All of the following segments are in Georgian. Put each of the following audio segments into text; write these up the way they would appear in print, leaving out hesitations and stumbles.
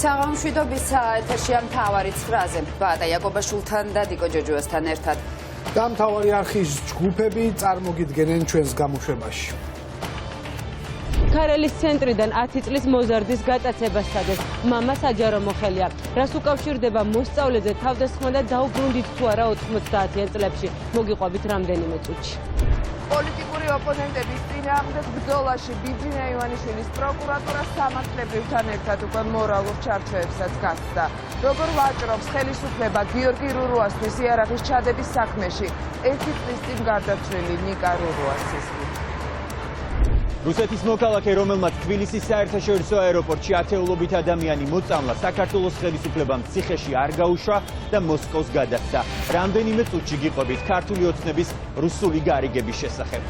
საღამოშვიდობის ეთერშია მთავარი 9-ზე. ბატა იაკობაშვილთან და დიკო ჯოჯოასთან ერთად. და მთავარი არხის ჯგუფები წარმოგიდგენენ ჩვენს გამოშვებაში. ქარელის ცენტრიდან 10 წლის მოზარდის გატაცებას სცადეს. მამა საჯარო მოხელია. რას უკავშირდება მოსწავლეზე თავდასხმა და დაუბრუნდით თუ არა 90-იან წლებში. მოგიყვებით რამდენიმე წუთში. პოლიტიკური ოპონენტების წინააღმდეგ ბრძოლაში ბიძინა ივანიშვილის პროკურატურა სამართლებრივთან ერთად უკვე მორალურ ჩარჩოებსაც გასცდა. როგორ ვაჭრობს ხელისუფლება გიორგი რურუასთვის იარაღის ჩადების საქმეში 1 წლის წინ გარდაცვლილი ნიკა რურუასის. რუსეთის მოქალაქე, რომელმაც თბილისის საერთაშორისო აეროპორტში ათეულობით ადამიანი მოწამლა, საქართველოს ხელისუფლებამ ციხეში არ გაუშვა და მოსკოვს გადასცა. რამდენიმე წუთში გიყვებით ქართული ოცნების რუსული გარიგების შესახებ.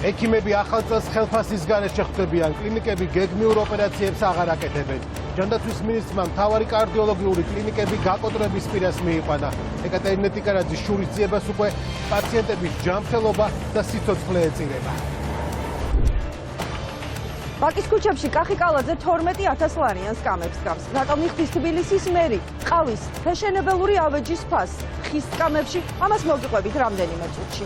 ექიმები ახალ წელს ხელფასის გარეშე ხვდებიან, კლინიკები გეგმიურ ოპერაციებს აღარ აკეთებენ. ჯანდაცვის მინისტრმა მთავარი კარდიოლოგიური კლინიკები გაკოტრების პირას მიიყვანა. ეკატერინე ტიკარაძის შურის ძიებას უკვე პაციენტების ჯანმრთელობა და სიცოცხლე ეწირება. ბაკის ქუჩებში კახიკალაძე 12,000 ლარიან სკამებს გავს. რატომ იხდის თბილისის მერი? ყავის ფეშენებელური ავეჯის ფას. ხის სკამებში ამას მოგიყვებით რამდენიმე წუთში.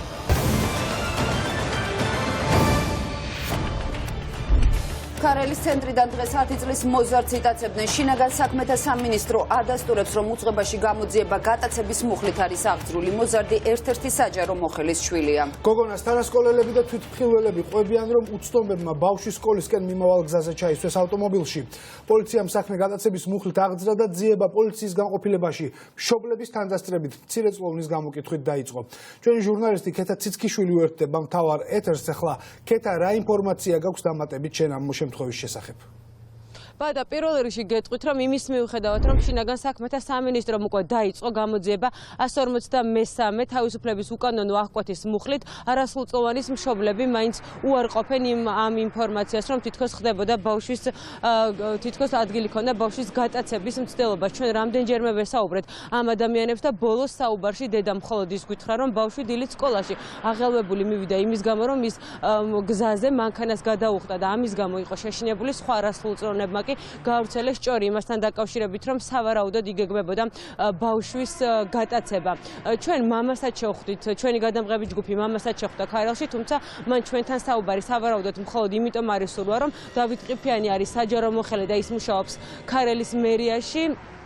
ქარელის ცენტრიდან დღეს 10 წლის მოზარდს იტაცებდნენ. შინაგან საქმეთა სამინისტრო ადასტურებს, რომ უწყებაში გამოძიება გატაცების მუხლით არის აღძრული. მოზარდი ერთ-ერთი საჯარო მოხელის შვილია. გოგონას თანასკოლელები და თვითმხილველები ყვებიან, რომ უცნობებმა ბავშვი სკოლისკენ მიმავალ გზაზე ჩაისვეს ავტომობილში. პოლიციამ საქმე გატაცების მუხლით აღძრა და ძიება პოლიციის განყოფილებაში მშობლების თანდასწრებით მცირეწლოვნის გამოკითხვით დაიწყო. ჩვენი ჟურნალისტი ქეთა ციცქიშვილი უერთდება მთავარ ეთერს. ახლა ქეთა, რა ინფორმაცია გაქვს დამატებით შენ ამ შემთხვევის შესახებ? ბადა პირველ რიგში გეტყვით, რომ იმის მიუხედავად, რომ შინაგან საქმეთა სამინისტრომ უკვე დაიწყო გამოძიება 153 თავისუფლების უკანონო აღკვეთის მუხლით, არასრულწლოვანის მშობლები მაინც უარყოფენ ამ ინფორმაციას, რომ თითქოს ხდებოდა ბავშვის თითქოს ადგილი ქონდა ბავშვის გატაცების მცდელობა. ჩვენ რამდენჯერმე ვესაუბრეთ ამ ადამიანებს და ბოლოს საუბარში დედა მხოლოდ ის გითხრა, რომ ბავშვი დილით სკოლაში აღელვებული მივიდა იმის გამო, რომ ის გზაზე მანქანას გადაუხდა და ამის გამო იყო შეშინებული. სხვა არასრულწლოვნებმა გავრცელეს ჭორი იმასთან დაკავშირებით, რომ სავარაუდოდ იგეგმებოდა ბავშვის გატაცება. ჩვენ მამასაც შევხვდით, ჩვენი გადამღები ჯგუფი მამასაც შევხვდა ქარელში, თუმცა მან ჩვენთან საუბარი სავარაუდოდ მხოლოდ იმიტომ არის სურვა, რომ დავით ყიფიანი არის საჯარო მოხელე და ის მუშაობს ქარელის მერიაში.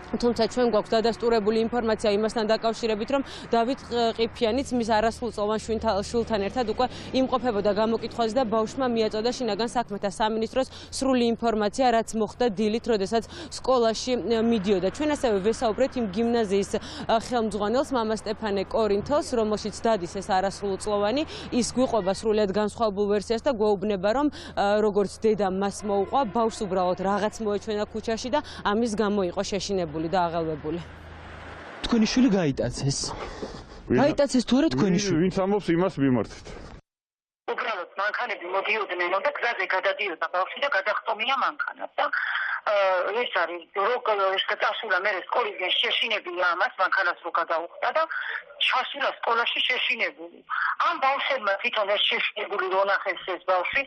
თუმცა ჩვენ გვაქვს დადასტურებული ინფორმაცია იმასთან დაკავშირებით, რომ დავით ყიფიანიც მის არასრულწლოვან შვილთან ერთად უკვე იმყოფებოდა გამოკითხვაზე და ბავშვმა მიაწოდა შინაგან საქმეთა სამინისტროს სრული ინფორმაცია, რაც მოხდა დილით, როდესაც სკოლაში მიდიოდა. ჩვენ ასევე ვესაუბრეთ იმ გიმნაზიის ხელმძღვანელს, მამა სტეფანე კორინთელს, რომელშიც დადის ეს არასრულწლოვანი, ის გვიყვება სრულიად განსხვავებულ ვერსიას და გვეუბნება, რომ როგორც დედა მას მოუყვა, ბავშვს უბრალოდ რაღაც მოეჩვენა ქუჩაში და ამის გამო იყო შეშინებული და აღელვებული. თქვენი შვილი გაიტაცეს. გაიტაცეს თუ არა თქვენი შვილი? ვინც ამბობს იმას მიმართეთ. უბრალოდ მანქანები მოდიოდნენ და გზაზე გადადიოდა ბავშვი და გადახტომია მანქანას და ეს არის როგორ წასულა მე სკოლისგან შეშინებული ამას მანქანას რო გადაუხდა და ჩასულა სკოლაში შეშინებული. ამ ბავშვებმა თვითონ ეს შეშინებული რო ნახეს ეს ბავშვი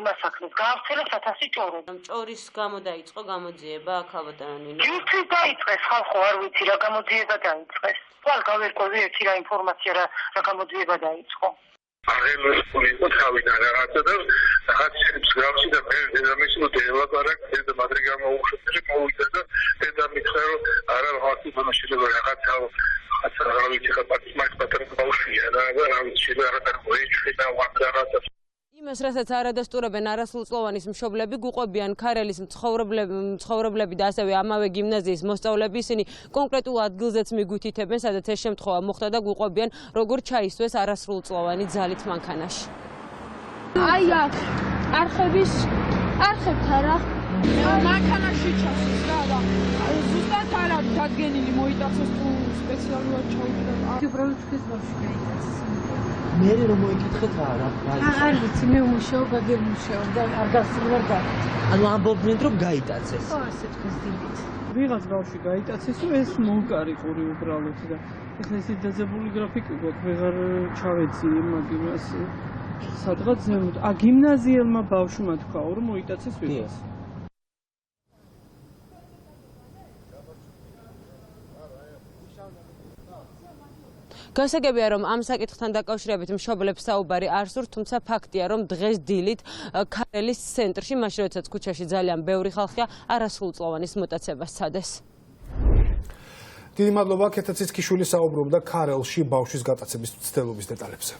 მასაკლის გავრცელა 1000 ჭორი. ჭორის გამო დაიწყო გამოძიება ქალბატონი. ჯერ დაიწყეს ხალხო არ ვიცი რა გამოძიება დაიწყეს. თვალ გავერკვევი ერთი რა ინფორმაცია რა გამოძიება დაიწყო. აღელვებული იყო თავიდან რაღაცა და რაღაც შეებს გავში და მე დედამისო დელაპარაკ და მადრი გამოუშვეს მოვიდა და დედა მითხრა რომ არა რაღაცა შეიძლება რაღაცა რა ვიცი ხა პატარა ბავშვია და რა ვიცი რაღაცა მოიჩვენა და რაღაცა იმას, რასაც არ ადასტურებენ არასრულწლოვანის მშობლები, გვიყვებიან ქარელის მცხოვრებლები და ასევე ამავე გიმნაზიის მოსწავლეები. ისინი კონკრეტულ ადგილზეც მიგვითითებენ, სადაც ეს შემთხვევა მოხდა და გვიყვებიან, როგორ ჩაისვეს არასრულწლოვანი ძალით მანქანაში. აი აქ არხებთან რა მანქანაში ჩასის რა და ზუსტად არ არის დადგენილი მოიტაცეს თუ სპეციალურად ჩაუდგა. უბრალოდ თქვენს ბავშვი გაიტაცეს. მე რომ მოიკითხეთ რა არ ვიცი, მე ვმუშაობ, გაგემუშაობ და არ გასულვარ და ანუ ამბობდნენ რომ გაიტაცეს. ხო, ასე თქვენს დილით. ვიღაც ბავშვი გაიტაცეს, ეს მოვკარიყური უბრალოდ და ეხლა ეს დაძაბული გრაფიკი გვაქვს, ვეღარ ჩავეცი იმას სადღაც ზემოთ. გიმნაზიელმა ბავშვმა თქვა, რომ მოიტაცეს ვიღაც. გასაგებია, რომ ამ საკითხთან დაკავშირებით მშობლებს საუბარი არ სურთ, თუმცა ფაქტია, რომ დღეს დილით ქარელის ცენტრში, მაშინ როდესაც ქუჩაში ძალიან ბევრი ხალხია, არასრულწლოვანის მოტაცებას სცადეს. დიდი მადლობა, ქეთაციცკიშვილი საუბრობდა ქარელში ბავშვის გატაცების მცდელობის დეტალებზე.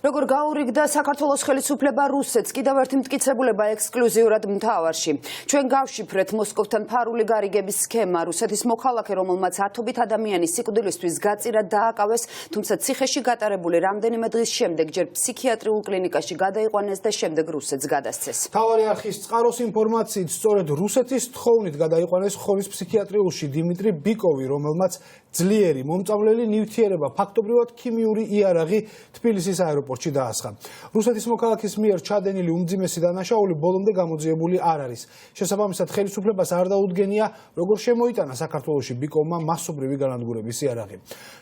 როგორ გაურიგდა საქართველოს ხელისუფლება რუსეთს კიდევ ერთი მტკიცებულება ექსკლუზიურად მთავარში. ჩვენ გავშიფრეთ მოსკოვთან ფარული გარიგების სქემა. რუსეთის მოქალაქე, რომელმაც ათობით ადამიანის სიკვდილისთვის გაწირა დააკავეს, თუმცა ციხეში გატარებული რამდენიმე დღის შემდეგ ჯერ ფსიქიატრიულ კლინიკაში გადაიყვანეს და შემდეგ რუსეთს გადასცეს. მთავარი არხის წყაროს ინფორმაციით, სწორედ რუსეთის თხოვნით გადაიყვანეს ხოვის ფსიქიატრიულში დიმიტრი ბიკოვი, რომელმაც ძლიერი მომწავლელი ნივთიერება, ფაქტობრივად ქიმიური იარაღი თბილისის აეროპორტში დაასხა. რუსეთის მოქალაქის მიერ ჩადენილი უმძიმესი დანაშაული ბოლომდე გამოძიებული არ არის. შესაბამისად, ხელისუფლებას არ დაუდგენია, როგორ შემოიტანა საქართველოში ბიკოვმა მასობრივი განადგურების იარაღი.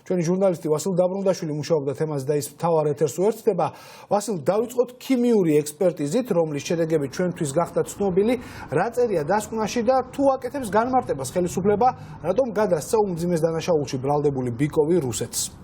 ჩვენი ჟურნალისტი ვასილ დაბრუნდაშვილი მუშაობდა თემაზე და ის მთავარ ეთერს უერთდება. ვასილ, დავიწყოთ ქიმიური ექსპერტიზით, რომლის შედეგები ჩვენთვის გახდა ცნობილი, რა წერია დასკვნაში და თუ აკეთებს განმარტებას ხელისუფლება, რატომ გადასცა უმძიმეს დანაშაულში ბრალდებული ბიკოვი რუსეთს.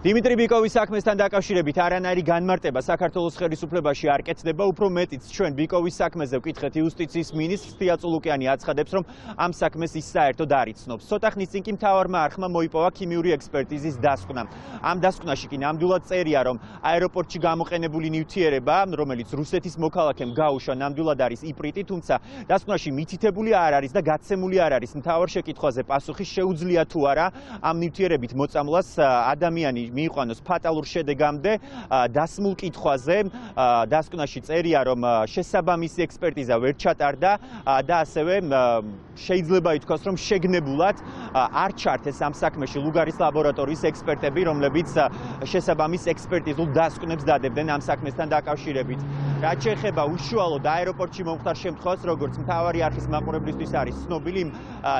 დიმიტრი ბიკოვის საქმესთან დაკავშირებით არანაირი განმარტება საქართველოს ხელისუფლებაში არ კეთდება, უფრო მეტიც ჩვენ ბიკოვის საქმეზე ვკითხეთ იუსტიციის მინისტრს თიაწულუკიანი აცხადებს, რომ ამ საქმეს ის საერთოდ არ იცნობს. ცოტა ხნის წინ კი მთავარმა არხმა მოიპოვა ქიმიური ექსპერტიზის დასკვნა. ამ დასკვნაში კი ნამდვილად წერია, რომ აეროპორტში გამოყენებული ნივთიერება, რომელიც რუსეთის მოქალაქემ გაუშვა, ნამდვილად არის იპრიტი, თუმცა დასკვნაში მითითებული არ არის და გაცემული არ არის. მთავარ შეკითხვაზე პასუხი შეუძლია თუ არა ამ ნივთიერებით მოწამლას ადამიანი მიიყვანოს ფატალურ შედეგამდე. დასმულ კითხვაზე დასკვნაში წერია, რომ შესაბამისი ექსპერტიზა ვერ ჩატარდა და ასევე შეიძლება ითქვას, რომ შეგნებულად არ ჩართეს ამ საქმეში ლუგარის ლაბორატორიის ექსპერტები, რომლებიც შესაბამის ექსპერტიზულ დასკვნებს დადებდნენ ამ საქმესთან დაკავშირებით. რაც შეეხება უშუალოდ აეროპორტში მომხდარ შემთხვევას, როგორც მთავარი არხის მაყურებლისთვის არის ცნობილი,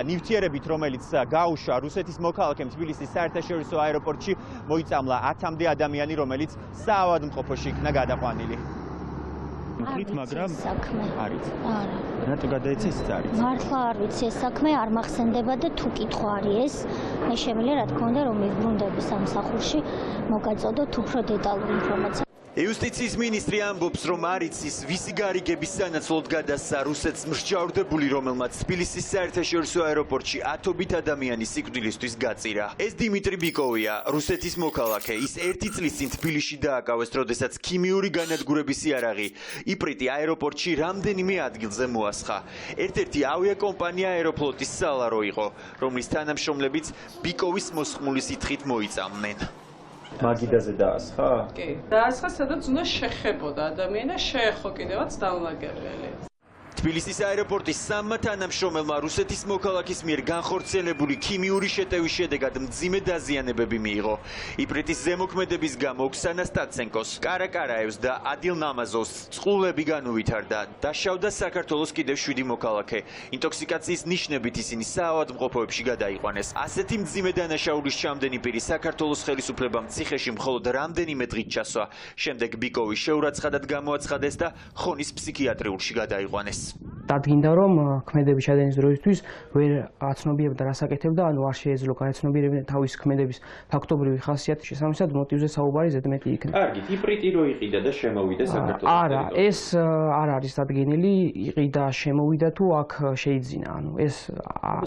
ნივთიერებით, რომელიც გაუშვა რუსეთის მოქალაქემ თბილისის საერთაშორისო აეროპორტში, მოიწამლა 10-მდე ადამიანი, რომელიც საავადმყოფოში იქნა გადაყვანილი. მაგრამ არის. არა. რატო გადაეცა ის არის? მართლა არ ვიცი ეს საქმე არ მახსენდება და თუ კითხვა არის ეს, მე შემიძლია რა თქმა უნდა რომ მიბრუნდები სამსახურში, მოგაწოდოთ უფრო დეტალური ინფორმაცია. იუსტიციის მინისტრი ამბობს, რომ არ იცის ვისი გარიგების სანაცვლოდ გადასცა რუსეთს მსჯავრდებული, რომელმაც თბილისის საერთაშორისო აეროპორტში ათობით ადამიანის სიკვდილისთვის გაწირა. ეს დიმიტრი ბიკოვია, რუსეთის მოქალაქე. ის 1 წლის წინ თბილისში დააკავეს, როდესაც ქიმიური განადგურების იარაღი იპრიტი აეროპორტში რამდენიმე ადგილზე მოასხა. ერთ-ერთი ავიაკომპანია აეროფლოტის სალარო იყო, რომლის თანამშრომლებიც ბიკოვის მოსხმული სითხით მოიწამნენ. მაგიდაზე დაასხა? კი, დაასხა, სადაც უნდა შეხებოდა ადამიანი და შეეხო კიდევაც დამლაგებელი. თბილისის აეროპორტის სამმა თანამშრომელმა რუსეთის მოქალაქის მიერ განხორციელებული ქიმიური შეტევის შედეგად მძიმე დაზიანებები მიიღო. იპრიტის ზემოქმედების გამო ოქსანა სტაცენკოს, კარაკარაევს და ადილ ნამაზოვს წყლულები განუვითარდა. დაშავდა საქართველოს კიდევ 7 მოქალაქე. ინტოქსიკაციის ნიშნებით ისინი საავადმყოფოებში გადაიყვანეს. ასეთი მძიმე დანაშაულის ჩამდენი პირი საქართველოს ხელისუფლებამ ციხეში მხოლოდ რამდენიმე დღით ჩასვა. შემდეგ ბიკოვი შეურაცხადად გამოაცხადეს და ხონის ფსიქიატრიულში გადაიყვანეს. დადგინდა, რომ ქმედების ჩადენის დროისთვის ვერ აცნობიერებდა რას აკეთებდა, ანუ არ შეეძლო გაეცნობიერებინა თავის ქმედების ფაქტობრივი ხასიათის შესაბამისად მოტივზე საუბარი ზედმეტი იქნება. კარგით, იპრიტი რო იყიდა და შემოვიდა საქართველოს. არა, ეს არ არის დადგენილი, იყიდა, შემოვიდა თუ აქ შეიძინა, ანუ ეს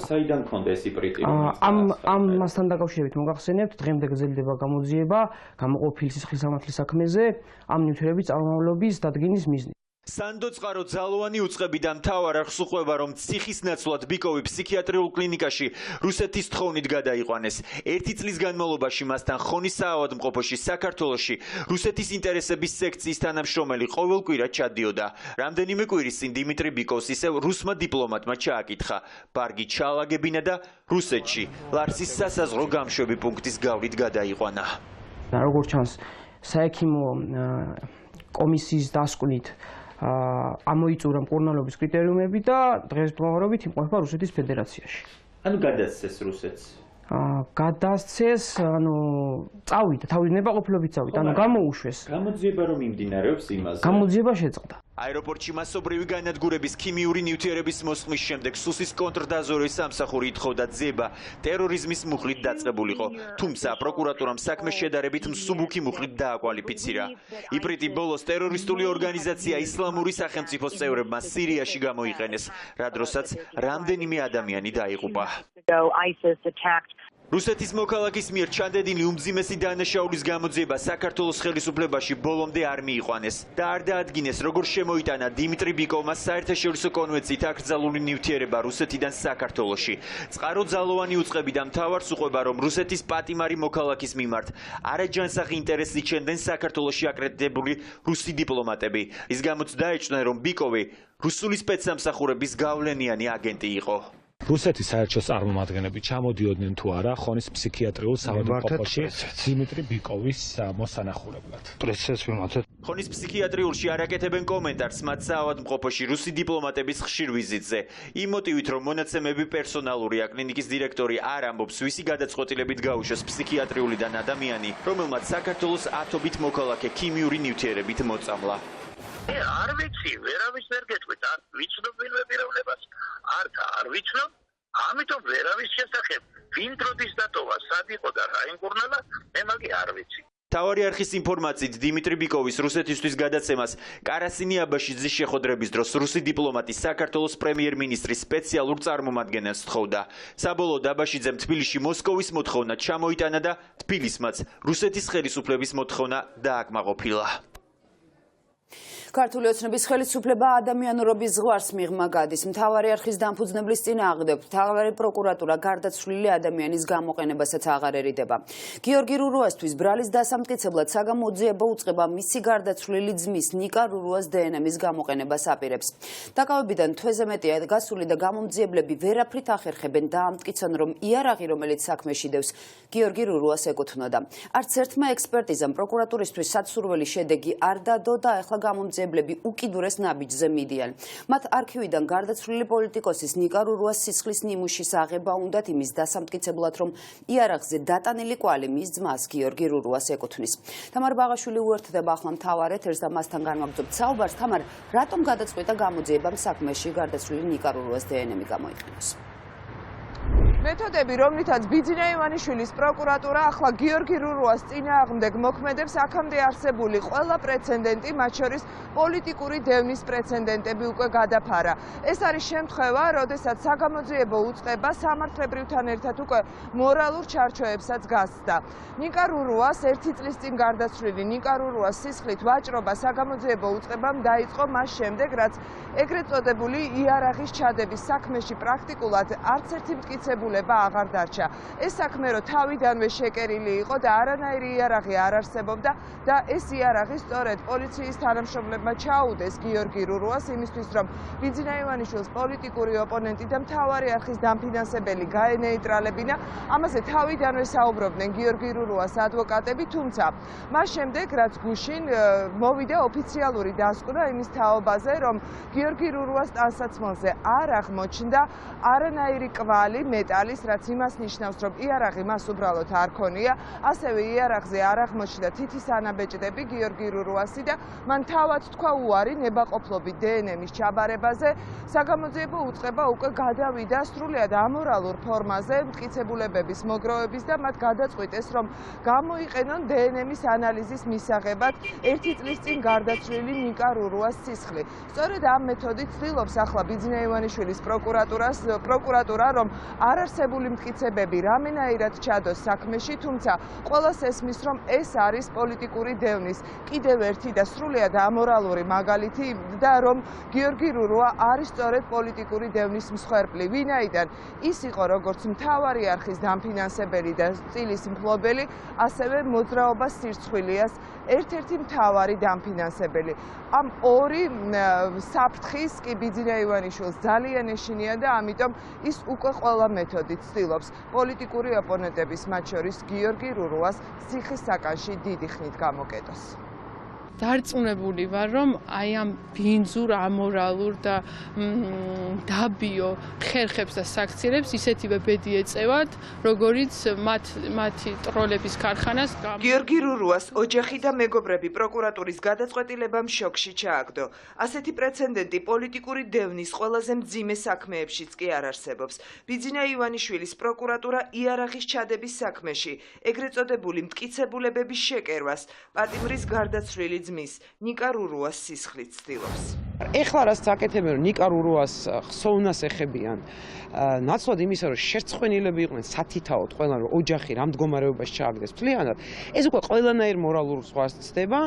საიდან მქონდა ეს იპრიტი? ამასთან დაკავშირებით მოგახსენებთ, დღემდე გრძელდება გამოძიება გამოყოფილი სისხლის სამართლის საქმეზე ამ ნივთიერების წარმომავლობის დადგენის მიზნით. სანდო წყარო ძალოვანი უწყები და მთავარ არხს უყვება, რომ ციხის ნაცვლად ბიკოვი ფსიქიატრიულ კლინიკაში რუსეთის თხოვნით გადაიყვანეს. 1 წლის განმავლობაში მასთან ხონის საავადმყოფოში საქართველოში რუსეთის ინტერესების სექციის თანამშრომელი ყოველ კვირა ჩადიოდა. რამდენიმე კვირის წინ დიმიტრი ბიკოვს ისევ რუსმა დიპლომატმა ჩააკითხა ბარგი ჩაალაგებინა და რუსეთში ლარსის სასაზღვრო გამშვები პუნქტის გავლით გადაიყვანა. როგორც ჩანს, საექიმო კომისიის დასკვნით ამოიწურა მკურნალობის კრიტერიუმები და დღეს მდგომარეობით იმყოფება რუსეთის ფედერაციაში. ანუ გადასცეს რუსეთს. გადასცეს, ანუ წავიდა, თავის ნებაყოფლობით წავიდა, ანუ გამოუშვეს. გამოძიება რომ იმდინარეობს იმაზე. გამოძიება შეწყდა. აეროპორტში მასობრივი განადგურების ქიმიური ნივთიერების მოსხმის შემდეგ სუსის კონტრდაზვერვის სამსახური ითხოვდა ძიება ტერორიზმის მუხლით დაწყებულიყო, თუმცა პროკურატურამ საქმე შედარებით მსუბუქი მუხლით დააკვალიფიცირა. იპრიტი ბოლოს ტერორისტული ორგანიზაცია ისლამური სახელმწიფოს წევრებმა სირიაში გამოიყენეს, რა დროსაც რამდენიმე ადამიანი დაიღუპა. რუსეთის მოქალაქის მიერ ჩანდედილი უმძიმესი დანაშაულის გამოძიება საქართველოს ხელისუფლებაში ბოლომდე არ მიიყვანეს და არ დაადგინეს, როგორ შემოიტანა დიმიტრი ბიკოვმა საერთაშორისო კონვენციით აკრძალული ნივთიერება რუსეთიდან საქართველოში. წყარო ძალოვანი უწყები და მთავარს უყვება, რომ რუსეთის პატიმარი მოქალაქის მიმართ არაჯანსაღი ინტერესით შენდნენ საქართველოში აკრედიტებული რუსი დიპლომატები. ის გამოც დაეჭვნენ, რომ ბიკოვი რუსული სპეცსამსახურების გავლენიანი აგენტი იყო. რუსეთის საერთო წარმომადგენლები ჩამოდიოდნენ თუ არა ხონის ფსიქიატრიულ საავადმყოფოში დიმიტრი ბიკოვის მოსანახულებლად. ხონის ფსიქიატრიულში არ აკეთებენ კომენტარს მათ საავადმყოფოში რუსი დიპლომატების ხშირ ვიზიტზე. იმ მოტივით, რომ მონაცემები პერსონალურია, კლინიკის დირექტორი არ ამბობს, ვისი გადაწყვეტილებით გაუშვეს ფსიქიატრიულიდან ადამიანი, რომელმაც საქართველოს ათობით მოქალაქე ქიმიური ნივთიერებით მოწამლა. არ ვიცი, ვერავის ვერ გეტყვით, არ ვიცნობ ვინმე პიროვნებას, არ ვიცნობ, ამიტომ ვერავის შესახებ ვინ დროდის დატოვა, სად იყო და რა იმკურნალა, მე მაგი არ ვიცი. მთავარი არხის ინფორმაციით დიმიტრი ბიკოვის რუსეთისთვის გადაცემას კარასინი აბაშიძის შეხვედრების დროს რუსი დიპლომატი საქართველოს პრემიერ-მინისტრის სპეციალურ წარმომადგენელს თხოვდა. საბოლოოდ აბაშიძემ თბილისში მოსკოვის მოთხოვნა ჩამოიტანა და თბილისმაც რუსეთის ხელისუფლების მოთხოვნა დააკმაყოფილა. ქართული ოცნების ხელისუფლება ადამიანურობის ზღვარს მიღმა გადის. მთავარი არხის დამფუძნებლის წინააღმდეგ მთავარი პროკურატურა გარდაცვლილი ადამიანის გამოყენებასაც აღარ ერიდება. გიორგი რურუასთვის ბრალის დასამტკიცებლად საგამოძიებო უწყება მისი გარდაცვლილი ძმის ნიკა რურუას დნმ-ის გამოყენებას აპირებს. დაკავებიდან თვეზე მეტია გასული და გამომძიებლები ვერაფრით ახერხებენ და ამტკიცონ, რომ იარაღი, რომელიც საქმეში დევს, გიორგი რურუას ეკუთვნოდა. არც ერთმა ექსპერტიზამ პროკურატურისთვის საცურველი შედეგი არ დადო და ახლა გამომძიებლები უკიდურეს ნაბიჯზე მიდიან. მათ არქივიდან გარდაცვლილი პოლიტიკოსის ნიკა რურუას სისხლის ნიმუშის აღება უნდათ იმის დასამტკიცებლად, რომ იარაღზე დატანილი კვალი მის ძმას გიორგი რურუას ეკუთვნის. თამარ ბაღაშვილი უერთდება ახლა მთავარეთ, ერთ და მასთან განვაგრძობთ საუბარს. თამარ, რატომ გადაწყვიტა გამოძიებამ საქმეში გარდაცვლილი ნიკა რურუას დნმ გამოიყენოს? მეთოდები, რომლითაც ბიძინა ივანიშვილის პროკურატურა ახლა გიორგი რურუას წინააღმდეგ მოქმედებს, აქამდე არსებული ყველა პრეცედენტი, მათ შორის პოლიტიკური დევნის პრეცედენტები უკვე გადაფარა. ეს არის შემთხვევა, როდესაც საგამოძიებო უწყება სამართლებრივთან ერთად უკვე მორალურ ჩარჩოებსაც გასცდა. ნიკა რურუას ერთი წლის წინ გარდაცვლილი ნიკა რურუას სისხლით ვაჭრობა საგამოძიებო უწყებამ დაიწყო მას შემდეგ, რაც ეგრეთ წოდებული იარაღის ჩადების საქმეში პრაქტიკულად არც ერთი მტკიცებულება აღარ დარჩა. ეს საქმე რო თავიდანვე შეკერილი იყო და არანაირი იარაღი არ არსებობდა და ეს იარაღი სწორედ პოლიციის თანამშრომლებმა ჩაუდეს გიორგი რურუას იმისთვის, რომ ბიძინა ივანიშვილის პოლიტიკური ოპონენტი და მთავარი არხის დამფინანსებელი გაენეიტრალებინა. ამაზე თავიდანვე საუბრობდნენ გიორგი რურუას ადვოკატები, თუმცა მას შემდეგ, რაც გუშინ მოვიდა ოფიციალური დასკვნა იმის თაობაზე, რომ გიორგი რურუას ტანსაცმელზე არ აღმოჩნდა არანაირი კვალი მეტალის, რაც იმას ნიშნავს, რომ იარაღი მას უბრალოდ არ ქონია, ასევე იარაღზე არ აღმოჩნდა თითის ანაბეჭდები გიორგი რურუასი და მან თავად თქვა უარი ნებაყოფლობით დნმ-ის ჩაბარებაზე. საგამოძიებო უწყება უკვე გადავიდა სრულიად ამორალურ ფორმაზე მტკიცებულებების მოგროვების და მათ გადაწყვიტეს, რომ გამოიყენონ დნმ-ის ანალიზის მისაღებად ერთი წლის წინ გარდაცვლილი ნიკა რურუას სისხლი. სწორედ ამ მეთოდით ცდილობს ახლა ბიძინა ივანიშვილის პროკურატურა, რომ არარსებული მტკიცებები რამენაირად ჩადოს საქმეში, თუმცა ყველას ესმის, რომ ეს არის პოლიტიკური დევნის კიდევ ერთი და სრულიად ამორალური მაგალითი და რომ გიორგი რურუა არის სწორედ პოლიტიკური დევნის მსხვერპლი, ვინაიდან ის იყო როგორც მთავარი არხის დამფინანსებელი და წილის მფლობელი, ასევე მოძრაობას სირცხვილიას ერთ-ერთი მთავარი დამფინანსებელი. ამ ორი საფრთხის კი ბიძინა ივანიშვილს ძალიან ეშინია და ამიტომ ის უკვე ყველა მეთოდით ცდილობს პოლიტიკური ოპონენტების, მათ შორის გიორგი რურუას ციხის საკანში დიდი ხნით გამოკეტოს. დარწმუნებული ვარ, რომ აი ამ ბინძურ, ამორალურ და დაბიო ხერხებს და საქციელებს ისეთივე ბედი ეწევათ, როგორიც მათი ტროლების ქარხანას. გიორგი რურუას ოჯახი და მეგობრები პროკურატურის გადაწყვეტილებამ შოკში ჩააგდო. ასეთი პრეცედენტი პოლიტიკური დევნის ყველაზე მძიმე საქმეებშიც კი არ არსებობს. ბიძინა ივანიშვილის პროკურატურა იარაღის ჩადების საქმეში ეგრეთ წოდებული მტკიცებულებების შეკერვას პატიმრის გარდაცვლილი ძმის ნიკა რურუას სისხლით ცდილობს. ეხლა რაც აკეთებენ, რომ ნიკა რურუას ხსოვნას ეხებიან, ნაცვლად იმისა, რომ შერწყმენილები იყვნენ სათითაოდ ყველან, რომ ოჯახი რამ მდგომარეობაში ჩააგდეს მთლიანად, ეს უკვე ყველანაირ მორალურ ზღვას ცდება.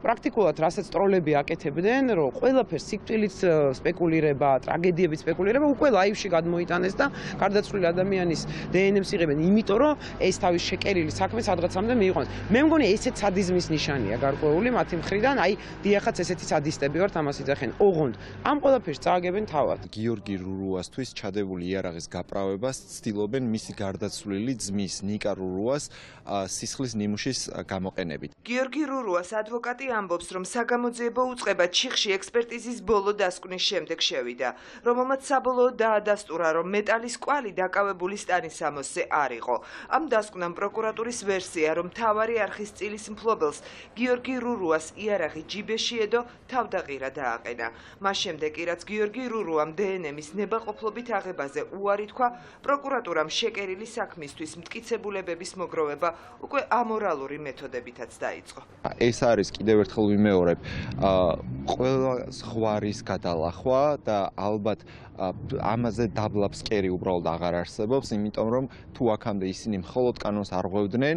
პრაქტიკულად რასაც ტროლები აკეთებდნენ, რომ ყველაფერს სიკვდილით სპეკულირება, ტრაგედიებით სპეკულირება უკვე ლაივში გადმოიტანეს და გარდაცვლილი ადამიანის დნმ-ს იღებენ, იმიტომ რომ ეს თავის შეკერილი საქმე სადღაცამდე მიიყვანეს. მე მგონი ესეც სადიზმის ნიშანია გარკვეული მათი მხრიდან, აი დიახაც ესეთი სადისტები ვართ, ამას იძახენ. ოღონდ ამ ყველაფერს წააგებენ თავად. გიორგი რურუასთვის ჩადებული იარაღის გაправებას ცდილობენ მისი გარდაცვლილი ძმის ნიკა რურუას სისხლის ნიმუშის გამოყენებით. გიორგი რურუას ადვოკატი ამბობს, რომ საგამოძიებო უწყება ჩიხში ექსპერტიზის ბოლო დასკვნის შემდეგ შევიდა, რომელმაც საბოლოოდ დაადასტურა, რომ მეტალის კვალი დაკავებული სტანისამოსზე არ იყო. ამ დასკვნამ პროკურატურის ვერსია, რომ მთავარი არხის წილის მფლობელს გიორგი რურუას იარაღი ჯიბეში ედო თავდაყირა დააყენა. მას შემდეგ კი რაც გიორგი რურუამ დნმ-ის ნებაყოფლობით აღებაზე უარი თქვა, პროკურატურამ შეკერილი საქმისთვის მტკიცებულებების მოგროვება უკვე ამორალური მეთოდებითაც დაიწყო. ეს არის კიდევ ერთხელ ვიმეორებ, ყველა ზღვარის გადალახვა და ალბათ ამაზე დაბლა ფსკერი უბრალოდ აღარ არსებობს, იმიტომ რომ თუ აქამდე ისინი მხოლოდ კანონს არ ღვევდნენ,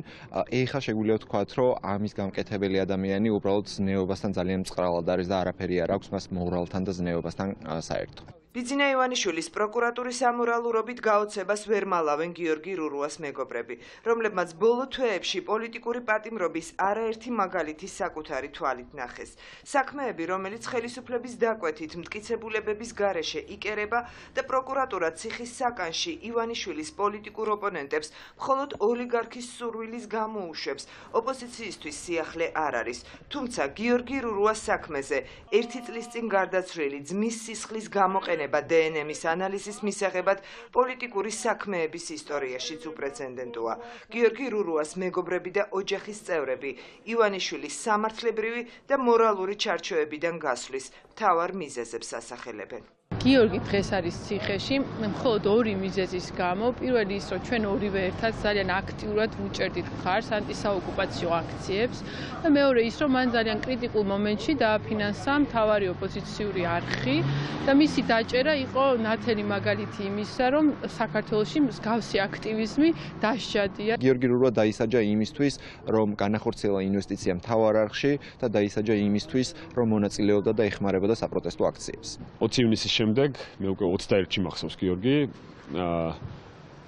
ეხლა შეგვიძლია ვთქვათ, რომ ამის გამკეთებელი ადამიანი უბრალოდ ზნეობასთან ძალიან მწყრალად არის და არაფერი არ აქვს მას მორალთან და ზნეობასთან საერთო. ბიძინა ივანიშვილის პროკურატურის ამორალურობით გაოცებას ვერ მალავენ გიორგი რურუას მეგობრები, რომლებმაც ბოლო თვეებში პოლიტიკური პატიმრობის არაერთი მაგალითი საკუთარი თვალით ნახეს. საქმეები, რომელიც ხელისუფლების დაკვეთით მტკიცებულებების გარეშე იკერება და პროკურატურა ციხის საკანში ივანიშვილის პოლიტიკურ ოპონენტებს მხოლოდ ოლიგარქის სურვილის გამოუშვებს, ოპოზიციისთვის სიახლე არ არის. თუმცა გიორგი რურუას საქმეზე ერთი წლის წინ გარდაცვლილი ძმის სისხლის გამოყენება დნმ-ის ანალიზის მისაღებად პოლიტიკური საქმეების ისტორიაშიც უპრეცედენტოა. გიორგი რურუას მეგობრები და ოჯახის წევრები ივანიშვილის სამართლებრივი და მორალური ჩარჩოებიდან გასვლის მთავარ მიზეზებს ასახელებენ. გიორგი დღეს არის ციხეში, მხოლოდ ორი მიზეზის გამო. პირველი ის, რომ ჩვენ ორივე ერთად ძალიან აქტიურად ვუჭერდით მხარს ანტისაოკუპაციო აქციებს და მეორე ის, რომ მან ძალიან კრიტიკულ მომენტში დააფინანსა მთავარი ოპოზიციური არხი და მისი დაჭერა იყო ნათელი მაგალითი იმისა, რომ საქართველოში მსგავსი აქტივიზმი დასჯადია. გიორგი რურუა დაისაჯა იმისთვის, რომ განახორციელა ინვესტიცია მთავარ არხში და დაისაჯა იმისთვის, რომ მონაწილეობდა და ეხმარებოდა საპროტესტო აქციებს. 20 ივნისის შემდეგ მე უკვე 21-ში მახსოვს გიორგი,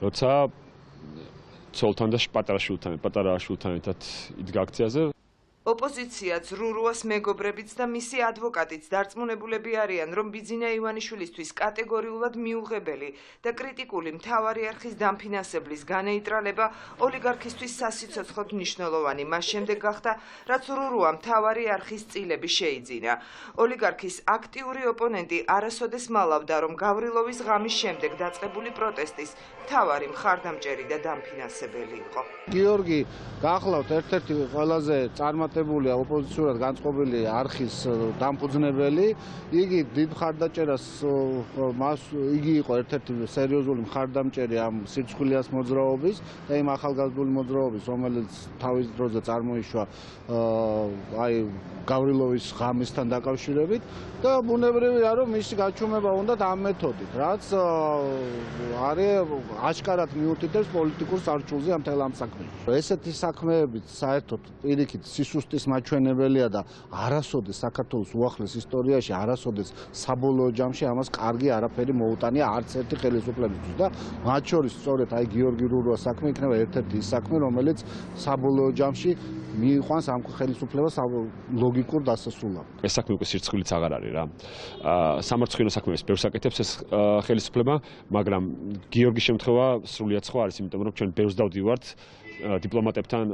როცა ცოლთან და პატარა შვილთან ერთად იდგა აქციაზე. ოპოზიციაც, რურუას მეგობრებიც და მისი ადვოკატიც დარწმუნებულები არიან, რომ ბიძინა ივანიშვილისთვის კატეგორიულად მიუღებელი და კრიტიკული მთავარი არხის დამფინანსებლის განეიტრალება ოლიგარქისთვის სასიცოცხლოდ მნიშვნელოვანი მას შემდეგ გახდა, რაც რურუა მთავარი არხის წილები შეიძინა. ოლიგარქის აქტიური ოპონენტი არასოდეს მალავდა, რომ გავრილოვის ღამის შემდეგ დაწყებული პროტესტის მთავარი მხარდამჭერი და დამფინანსებელი იყო. გიორგი გახლავთ ერთ-ერთი ყველაზე წარმატებული ოპოზიციურად განწყობილი არხის დამფუძნებელი. იგი დიდ მხარდაჭერას იგი იყო ერთ-ერთი სერიოზული მხარდამჭერი ამ სირცხვილიას მოძრაობის და იმ ახალგაზრდული მოძრაობის, რომელიც თავის დროზე წარმოიშვა აი გავრილოვის ღამისთან დაკავშირებით და ბუნებრივია, რომ მისი გაჩუმება უნდათ ამ მეთოდით, რაც არის აშკარად მიუთითებს პოლიტიკურ სარჩულზე ამ თელ ამ საქმეში. ესეთი საქმეებით საერთოდ პირიქით სისუსტის მაჩვენებელია და არასოდეს საქართველოს უახლეს ისტორიაში, არასოდეს საბოლოო ჯამში ამას კარგი არაფერი მოუტანია არც ერთი ხელისუფლებისთვის და მათ შორის სწორედ აი გიორგი რურუას საქმე იქნება ერთ-ერთი ის საქმე, რომელიც საბოლოო ჯამში მიიყვანს ამ ხელისუფლებას ლოგიკურ დასასრულად. ეს საქმე უკვე სირცხვილიც აღარ არის რა. სამარცხვინო საქმეებს ბევრს აკეთებს ეს ხელისუფლება, მაგრამ გიორგის შემთხვევა სრულიად სხვა არის, იმიტომ რომ ჩვენ ბევრს დავდივართ დიპლომატებთან,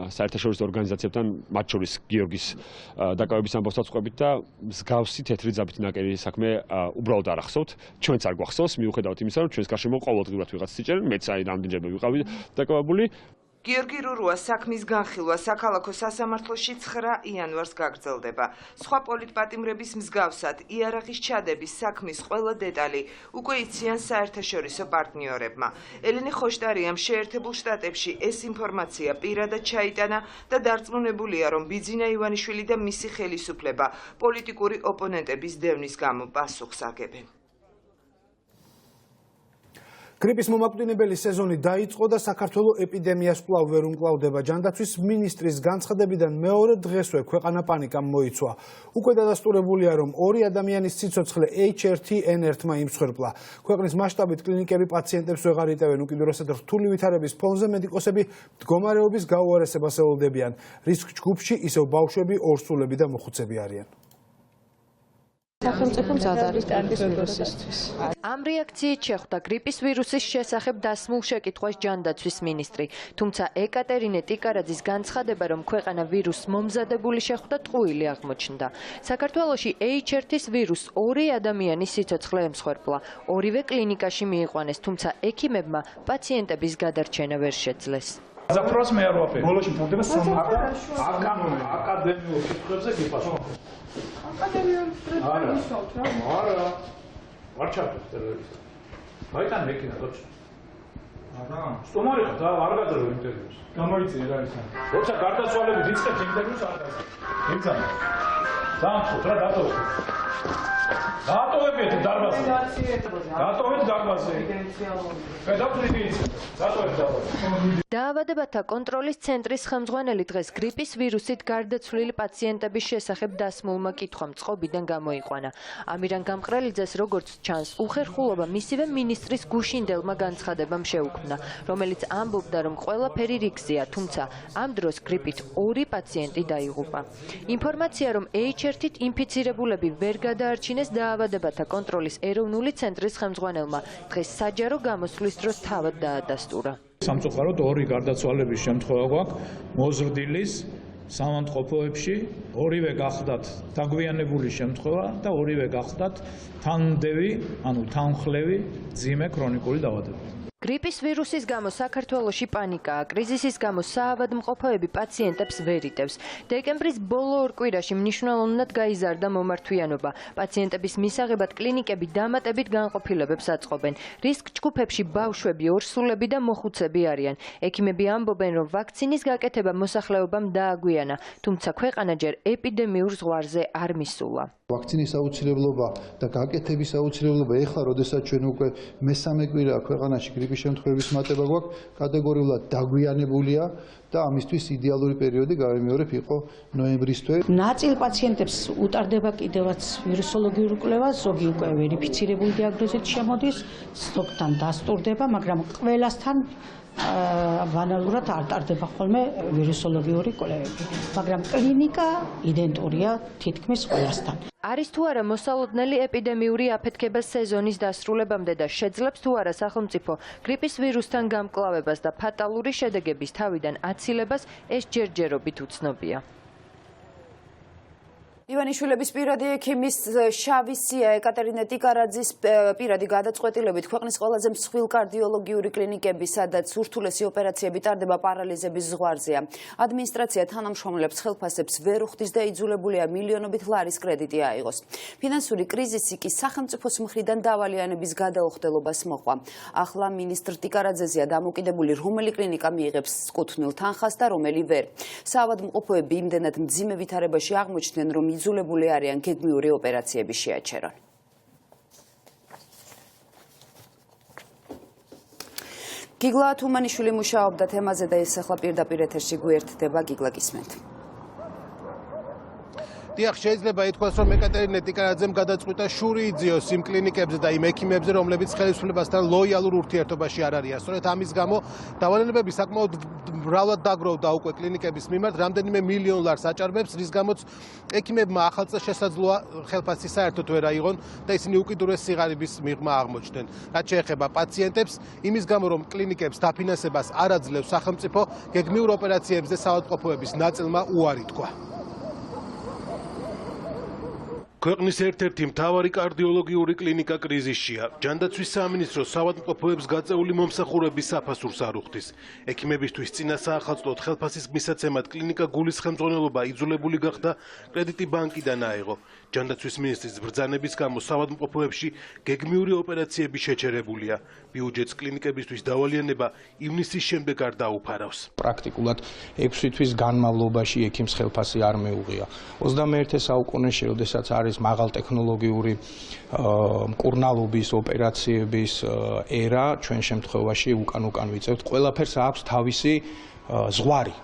საერთაშორისო ორგანიზაციებთან, მათ შორის გიორგის დაკავების ამბავსაც ვყვებით და მსგავსი თეთრი ძაბით ნაკერი საქმე უბრალოდ არ ახსოვთ. ჩვენც არ გვახსოვს, მიუხედავად იმისა, რომ ჩვენს გარშემო ყოველდღიურად ვიღაც იჭერენ, მეც აი რამდენჯერმე ვიყავი დაკავებული. გიორგი რურუას საქმის განხილვა საქალაქო სასამართლოში 9 იანვარს გაგრძელდება. სხვა პოლიტპატიმრების მსგავსად იარაღის ჩადების საქმის ყველა დეტალი უკვე იციან საერთაშორისო პარტნიორებმა. ელენე ხოშტარიამ შეერთებულ შტატებში ეს ინფორმაცია პირადად ჩაიტანა და დარწმუნებულია, რომ ბიძინა ივანიშვილი და მისი ხელისუფლება პოლიტიკური ოპონენტების დევნის გამო პასუხს აგებენ. გრიპის მომაკვდინებელი სეზონი დაიწყო და საქართველოს ეპიდემიას კვლავ ვერ უმკლავდება. ჯანდაცვის მინისტრის განცხადებიდან მეორე დღესვე ქვეყანა პანიკამ მოიცვა. უკვე დადასტურებულია, რომ 2 ადამიანის სიცოცხლე H1N1-მა იმსხვერპლა. ქვეყნის მასშტაბით კლინიკები პაციენტებს ვეღარ იტევენ, უკიდურესად რთული ვითარების ფონზე მედიკოსები მდგომარეობის გაუარესებას ელოდებიან. რისკ ჯგუფში ისევ ბავშვები, ორსულები და მოხუცები არიან. სახელმწიფო მზად არის გრიპის ვირუსისთვის. ამ რეაქციით შეხვდა გრიპის ვირუსის შესახებ დასმულ შეკითხვას ჯანდაცვის მინისტრი. თუმცა ეკატერინე ტიკარაძის განცხადება, რომ ქვეყანა ვირუსს მომზადებული შეხვდა, ტყუილი აღმოჩნდა. საქართველოში H1-ის ვირუსს 2 ადამიანის სიცოცხლე ემსხვერპლა. ორივე კლინიკაში მიიყვანეს, თუმცა ექიმებმა პაციენტების გადარჩენა ვერ შეძლეს. ზაფროს მე არ ვაფერი. ბოლოში ფონდება აკადემიურ კითხვებზე გიფასო. აკადემიურ კითხვებზე ისაუბროთ რა? არა. არ ჩავდეთ ტერორისტს. მაიტან მეკინა დოჩ. არა. სტომარი ხარ და არ გაძლევ ინტერვიუს. გამოიწია რა ისა. როცა გარდაცვალებით იწყებთ ინტერვიუს არ გაძლევ. იმძანა. დაამხოთ რა დატოვეთ. დატოვებთ დარბაზზე. დატოვეთ დარბაზზე. დაავადებათა კონტროლის ცენტრის ხელმძღვანელი დღეს გრიპის ვირუსით გარდაცვლილი პაციენტების შესახებ დასმულმა კითხვამ წყობიდან გამოიყვანა. ამირან გამყრელიძეს, როგორც ჩანს, უხერხულობა მისივე მინისტრის გუშინდელმა განცხადებამ შეუქმნა, რომელიც ამბობდა, რომ ყველაფერი რიგზეა, თუმცა ამ დროს გრიპით 2 პაციენტი დაიღუპა. ინფორმაცია, რომ H1-ით ინფიცირებულები ვერ გადაარჩინეს დაავადებათა კონტროლის ეროვნული ცენტრის ხელმძღვანელმა დღეს საჯარო გამოსვლის დროს თავად დაადასტურა. სამწუხაროდ 2 გარდაცვალების შემთხვევა გვაქვს მოზრდილის სამანტყოფოებში, 2-ვე გახლდათ დაგვიანებული შემთხვევა და 2-ვე გახლდათ თანმდევი, ანუ თანმხლევი ძიმე ქრონიკული დაავადება. გრიპის ვირუსის გამო საქართველოში პანიკაა. კრიზისის გამო საავადმყოფოები პაციენტებს ვერ იტევს. დეკემბრის ბოლო 2 კვირაში მნიშვნელოვნად გაიზარდა მომართვიანობა. პაციენტების მისაღებად კლინიკები დამატებით განყოფილებებს აწყობენ. რისკ ჯგუფებში ბავშვები, ორსულები და მოხუცები არიან. ექიმები ამბობენ, რომ ვაქცინის გაკეთება მოსახლეობამ დააგვიანა, თუმცა ქვეყანა ჯერ ეპიდემიურ ზღვარზე არ მისულა. ვაქცინის აუცილებლობა და გაკეთების აუცილებლობა ეხლა, როდესაც ჩვენ უკვე მესამე კვირაა ქვეყანაში გრიპის შემთხვევების მატება გვაქვს, კატეგორიულად დაგვიანებულია და ამისთვის იდეალური პერიოდი გამეორებ იყო ნოემბრის თვე. ნაწილ პაციენტებს უტარდება კიდევაც ვირუსოლოგიური კვლევა, ზოგი უკვე ვერიფიცირებული დიაგნოზით შემოდის, ზოგთან დასტურდება, მაგრამ ყველასთან ბანალურად არ ტარდება ხოლმე ვირუსოლოგიური კვლევები, მაგრამ კლინიკა იდენტურია თითქმის ყველასთან. არის თუ არა მოსალოდნელი ეპიდემიური აფეთქება სეზონის დასრულებამდე და შეძლებს თუ არა სახელმწიფო გრიპის ვირუსთან გამკლავებას და ფატალური შედეგების თავიდან აცილებას, ეს ჯერჯერობით უცნობია. ივანიშვილების პირადი ექიმის შავი სია ეკატერინე ტიკარაძის პირადი გადაწყვეტილებით ქვეყნის ყველაზე მსხვილ კარდიოლოგიური კლინიკები, სადაც ურთულესი ოპერაციები ტარდება პარალიზების ზღვარზეა. ადმინისტრაცია თანამშრომლებს ხელფასებს ვერ უხდის და იძულებულია მილიონობით ლარის კრედიტი აიღოს. ფინანსური კრიზისი კი სახელმწიფოს მხრიდან დავალიანების გადაუხდელობას მოყვა. ახლა მინისტრ ტიკარაძეზეა დამოკიდებული, რომელი კლინიკა მიიღებს კუთვნილ თანხას და რომელი ვერ. საავადმყოფოები იმდენად მძიმე ვითარებაში აღმოჩნდნენ, რომ იძულებული არიან გეგმიური ოპერაციების შეაჩერონ. გიგლა თუმანიშვილი მუშაობდა თემაზე და ეს ახლა პირდაპირ ეთერში გვერდდება. გიგლა, გისმენთ. დიახ, შეიძლება ითქვას, რომ ეკატერინე ტიკარაძემ გადაწყვიტა შური იძიოს იმ კლინიკებზე და იმ ექიმებზე, რომლებიც ხელისუფლებასთან ლოიალურ ურთიერთობაში არ არიან. სწორედ ამის გამო დავალენებები საკმაოდ მრავლად დაგროვდა უკვე კლინიკების მიმართ, რამდენიმე მილიონ ლარს აჭარბებს, რის გამოც ექიმებმა ახალწელს შესაძლოა ხელფასი საერთოდ ვერ აიღონ და ისინი უკიდურეს სიღარიბის მიღმა აღმოჩნდნენ. რაც შეეხება პაციენტებს, იმის გამო რომ კლინიკებს დაფინანსებას არ აძლევს სახელმწიფო, გეგმიურ ოპერაციებზე საავადმყოფოების ნაწილმა უარი თქვა. ქვეყნის ერთ-ერთი მთავარი კარდიოლოგიური კლინიკა კრიზისშია. ჯანდაცვის სამინისტრო საავადმყოფოებს გაწეული მომსახურების საფასურს არ უხდის. ექიმებისთვის წინა საახალწლოდ ხელფასის მისაცემად კლინიკა გულის ხელმძღვანელობა იძულებული გახდა კრედიტი ბანკიდან აეღო. ჯანდაცვის მინისტრის ბრძანების გამო საავადმყოფოებში გეგმიური ოპერაციები შეჩერებულია. ბიუჯეტს კლინიკებისთვის დავალიანება ივნისის შემდეგ არ დაუფარავს. პრაქტიკულად 6 თვის განმავლობაში ექიმს ხელფასი არ მეუღია. 21 საუკუნეში, როდესაც არის მაღალტექნოლოგიური მკურნალობის ოპერაციების ერა, ჩვენ შემთხვევაში უკან ვიწევთ. ყველაფერს აქვს თავისი ზღვარი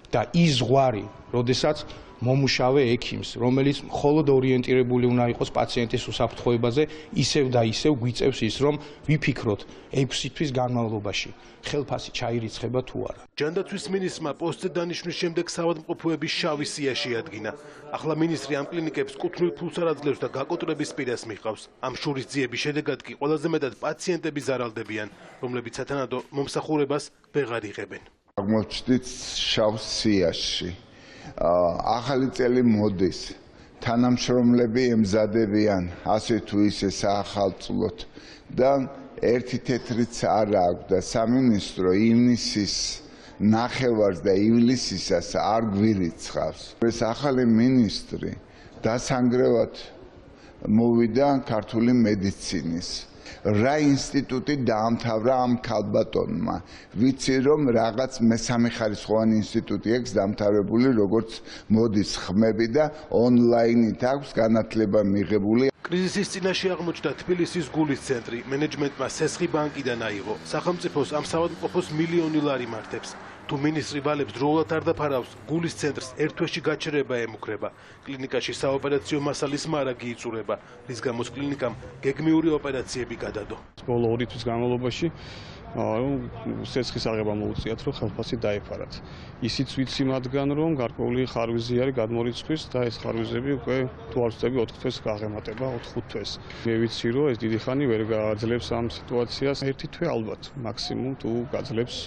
და ის ზღვარი, როდესაც მომუშავე ექიმს, რომელიც მხოლოდ ორიენტირებული უნდა იყოს პაციენტის უსაფრთხოებაზე, ისევ და ისევ გვიწევს ის, რომ ვიფიქროთ 6 თვის განმავლობაში ხელფასი ჩაირიცხება თუ არა. ჯანდაცვის მინისტრმა პოსტზე დანიშვნის შემდეგ საავადმყოფოების შავი სია შეადგინა. ახლა მინისტრი ამ კლინიკებს კუთვნილ ფულს არ აძლევს და გაკოტრების პირას მიჰყავს. ამ შურისძიების შედეგად კი ყველაზე მეტად პაციენტები ზარალდებიან, რომლებიც სათანადო მომსახურებას ვეღარ იღებენ. აღმოჩნდით შავ სიაში. ახალი წელი მოდის, თანამშრომლები ემზადებიან ასე თუ ისე საახალწლოდ და ერთი თეთრიც არ აქვს და სამინისტრო ივნისის ნახევარს და ივლისისას არ გვირიცხავს. ეს ახალი მინისტრი დასანგრევად მოვიდა ქართული მედიცინის. რა ინსტიტუტი დაამთავრა ამ ქალბატონმა. ვიცი რომ რაღაც მესამე ხარისხოვანი ინსტიტუტი აქვს დამთავრებული, როგორც მოდის ხმები და ონლაინით აქვს განათლება მიღებული. კრიზისის წინაშე აღმოჩნდა თბილისის გულის ცენტრი. მენეჯმენტმა სესხი ბანკიდან აიღო. სახელმწიფოს ამ საავადმყოფოს მილიონი ლარი მართებს. თუ მინისტრი ვალებს დროულად არ დაფარავს, გულის ცენტრს ერთ თვეში გაჩერება ემუქრება. კლინიკაში საოპერაციო მასალის მარაგი იწურება, რის გამოც კლინიკამ გეგმიური ოპერაციები გადადო. ბოლო 2 თვის განმავლობაში სესხის აღება მოუწიათ, რომ ხელფასი დაეფარათ. ისიც ვიცი მათგან, რომ გარკვეული ხარვიზი არის გადმორიცხვის და ეს ხარვიზები უკვე თუ არ ვწდები 4 თვეს გაღემატება, 4-5 თვეს. მე ვიცი, რომ ეს დიდი ხანი ვერ გააძლევს ამ სიტუაციას. 1 თვე ალბათ, მაქსიმუმ თუ გაძლევს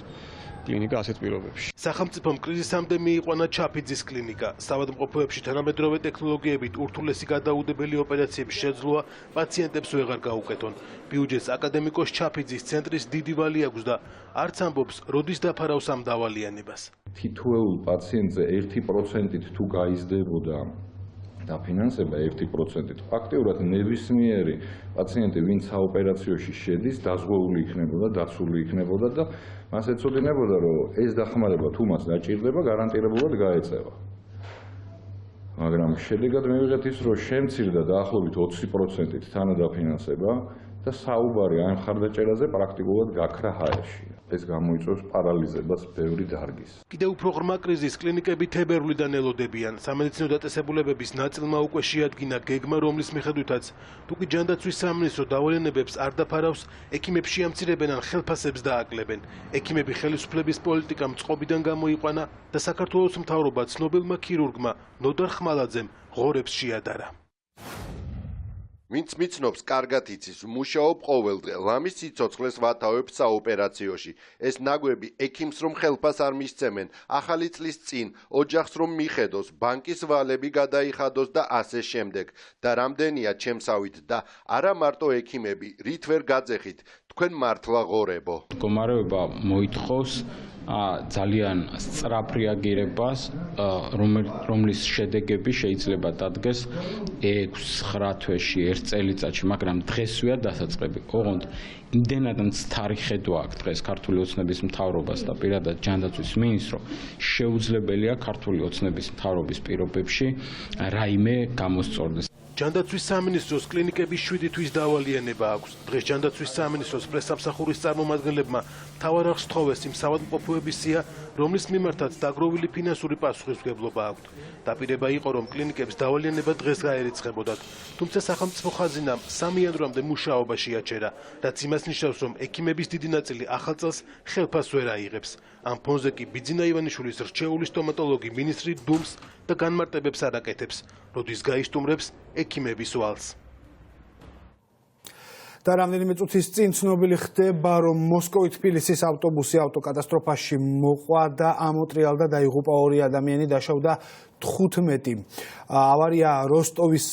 კლინიკა ასეთ პირობებში. სახელმწიფომ კრიზისამდე მიიყვანა ჩაფიძის კლინიკა. საავადმყოფოებში თანამედროვე ტექნოლოგიებით ურთულესი გადაუდებელი ოპერაციების შეძლოა პაციენტებს ვეღარ გაუკეთონ. ბიუჯეტს აკადემიკოს ჩაფიძის ცენტრის დიდი ვალი აქვს და არც ამბობს, როდის დაფარავს ამ დავალიანებას. თითოეულ პაციენტზე 1%-ით თუ გაიზრდებოდა დაფინანსება 1%-ით, ფაქტიურად ნებისმიერი პაციენტი, ვინც საოპერაციოში შედის, დაზღვეული იქნებოდა, დაცული იქნებოდა და მას ეცოდინებოდა, რომ ეს დახმარება თუ მას დაჭირდება, გარანტირებულად გაეწევა. მაგრამ შედეგად მივიღეთ ის, რომ შემცირდა დაახლოებით 20%-ით თანადაფინანსება და საუბარი ამ ხარდაჭერაზე პრაქტიკულად გაქრა ჰაერში. ეს გამოიწვევს პარალიზებას ბევრი დარგის. კიდევ უფრო ღრმა კრიზისს კლინიკები თებერვლიდან ელოდებიან. სამედიცინო დაწესებულებების ნაწილმა უკვე შეადგინა გეგმა, რომლის მიხედვითაც თუ კი ჯანდაცვის სამინისტრო დავალიანებებს არ დაფარავს, ექიმებს შეამცირებენ ან ხელფასებს დააკლებენ. ექიმები ხელისუფლების პოლიტიკამ წყობიდან გამოიყვანა და საქართველოს მთავრობა ცნობილმა ქირურგმა ნოდარ ხმალაძემ ღორებს შეადარა. ვინც მიცნობს, კარგად იცის, მუშაობ ყოველდღე, ლამის სიცოცხლეს ვათავებ საოპერაციოში. ეს ნაგვები ექიმს რომ ხელფას არ მისცემენ, ახალი წლის წინ, ოჯახს რომ მიხედოს, ბანკის ვალები გადაიხადოს და ასე შემდეგ. და რამდენია ჩემსავით და არა მარტო ექიმები, რით ვერ გაძეხით, თქვენ მართლა ღორებო. მდგომარეობა მოითხოვს ძალიან სწრაფ რეაგირებას, რომლის შედეგები შეიძლება დადგეს 6-9 თვეში, 1 წელიწადში, მაგრამ დღესვეა დასაწყები. ოღონდ იმდენად მცდარი ხედვა აქვს დღეს ქართული ოცნების მთავრობას და პირადად ჯანდაცვის მინისტრო, შეუძლებელია ქართული ოცნების მთავრობის პირობებში რაიმე გამოსწორდეს. ჯანდაცვის სამინისტროს კლინიკების 7 თვის დავალიანება აქვს. დღეს ჯანდაცვის სამინისტროს პრესამსახურის წარმომადგენლებმა მთავარ არხს თხოვეს იმ საავადმყოფოების სია, რომლის მიმართაც დაგროვილი ფინანსური პასუხისმგებლობა აქვთ. დაპირება იყო, რომ კლინიკების დავალიანება დღეს გაერიცხებოდათ. თუმცა სახელმწიფო ხაზინამ 3 იანვრამდე მუშაობაში აჩერა, რაც იმას ნიშნავს, რომ ექიმების დიდი ნაწილი ახალ წელს ხელფასს ვერ აიღებს. ამ ფონზე კი ბიძინა ივანიშვილის რჩეული სტომატოლოგი მინისტრი დუმს და განმარტებებს არაკეთებს, როდის გაისტუმრებს ექიმების ვალს. და რამდენიმე წუთის წინ ცნობილი ხდება, რომ მოსკოვი-თბილისის ავტობუსი ავტოკატასტროფაში მოყვა და ამოტრიალდა, დაიღუპა 2 ადამიანი, დაშავდა 15. ავარია როსტოვის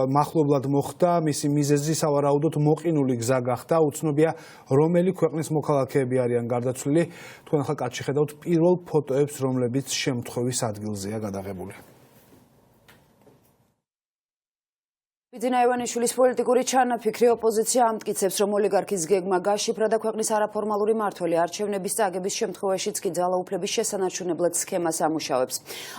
მახლობლად მოხდა, მისი მიზეზი სავარაუდოდ მოყინული გზა გახდა. უცნობია, რომელი ქვეყნის მოქალაქეები არიან გარდაცვლილი. თქვენ ახლა კადრში ხედავთ პირველ ფოტოებს, რომლებიც შემთხვევის ადგილზეა გადაღებული. ბიძინა ივანიშვილის პოლიტიკური ჩანაფიქრი ოპოზიცია ამტკიცებს, რომ ოლიგარქის გეგმა გაშიფრა და ქვეყნის არაფორმალური მმართველი არჩევნების წაგების შემთხვევაშიც კი ძალაუფლების შესანარჩუნებლად სქემას ამუშავებს.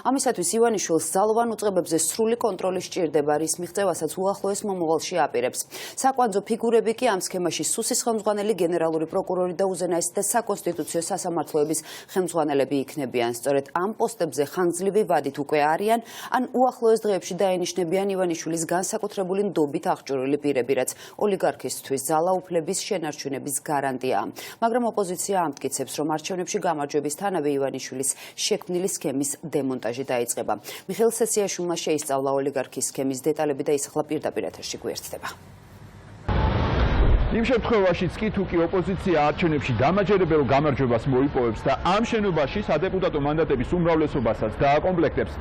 ამისათვის ივანიშვილს ძალოვან უწყებებზე სრული კონტროლი სჭირდება, რის მიღწევასაც უახლოეს მომავალში აპირებს. საკვანძო ფიგურები კი ამ სქემაში სუსის ხელმძღვანელი, გენერალური პროკურორი და უზენაესი და საკონსტიტუციო სასამართლოების ხელმძღვანელები იქნებიან. სწორედ ამ პოსტებზე ხანგრძლივი ვადით უკვე არიან, ან უახლოეს დღეებში დაენიშნებიან ივანიშვილის განსაკუთრებული ნდობით აღჭურვილი პირები, რაც ოლიგარქისთვის ძალაუფლების შენარჩუნების გარანტიაა. მაგრამ ოპოზიცია ამტკიცებს, რომ არჩევნებში გამარჯვებისთანავე ივანიშვილის შექმნილი სქემის დემონტაჟი დაიწყება. მიხეილ სესიაშვილმა შეისწავლა ოლიგარქის სქემის დეტალები და ის ახლა პირდაპირ ეთერში გვერდდება. იმ შემთხვევაშიც კი თუ კი ოპოზიცია არჩევნებში დამაჯერებელ გამარჯვებას მოიპოვებს და ამ შენობაში სადეპუტატო მანდატების უმრავლესობასაც დააკომპლექტებს,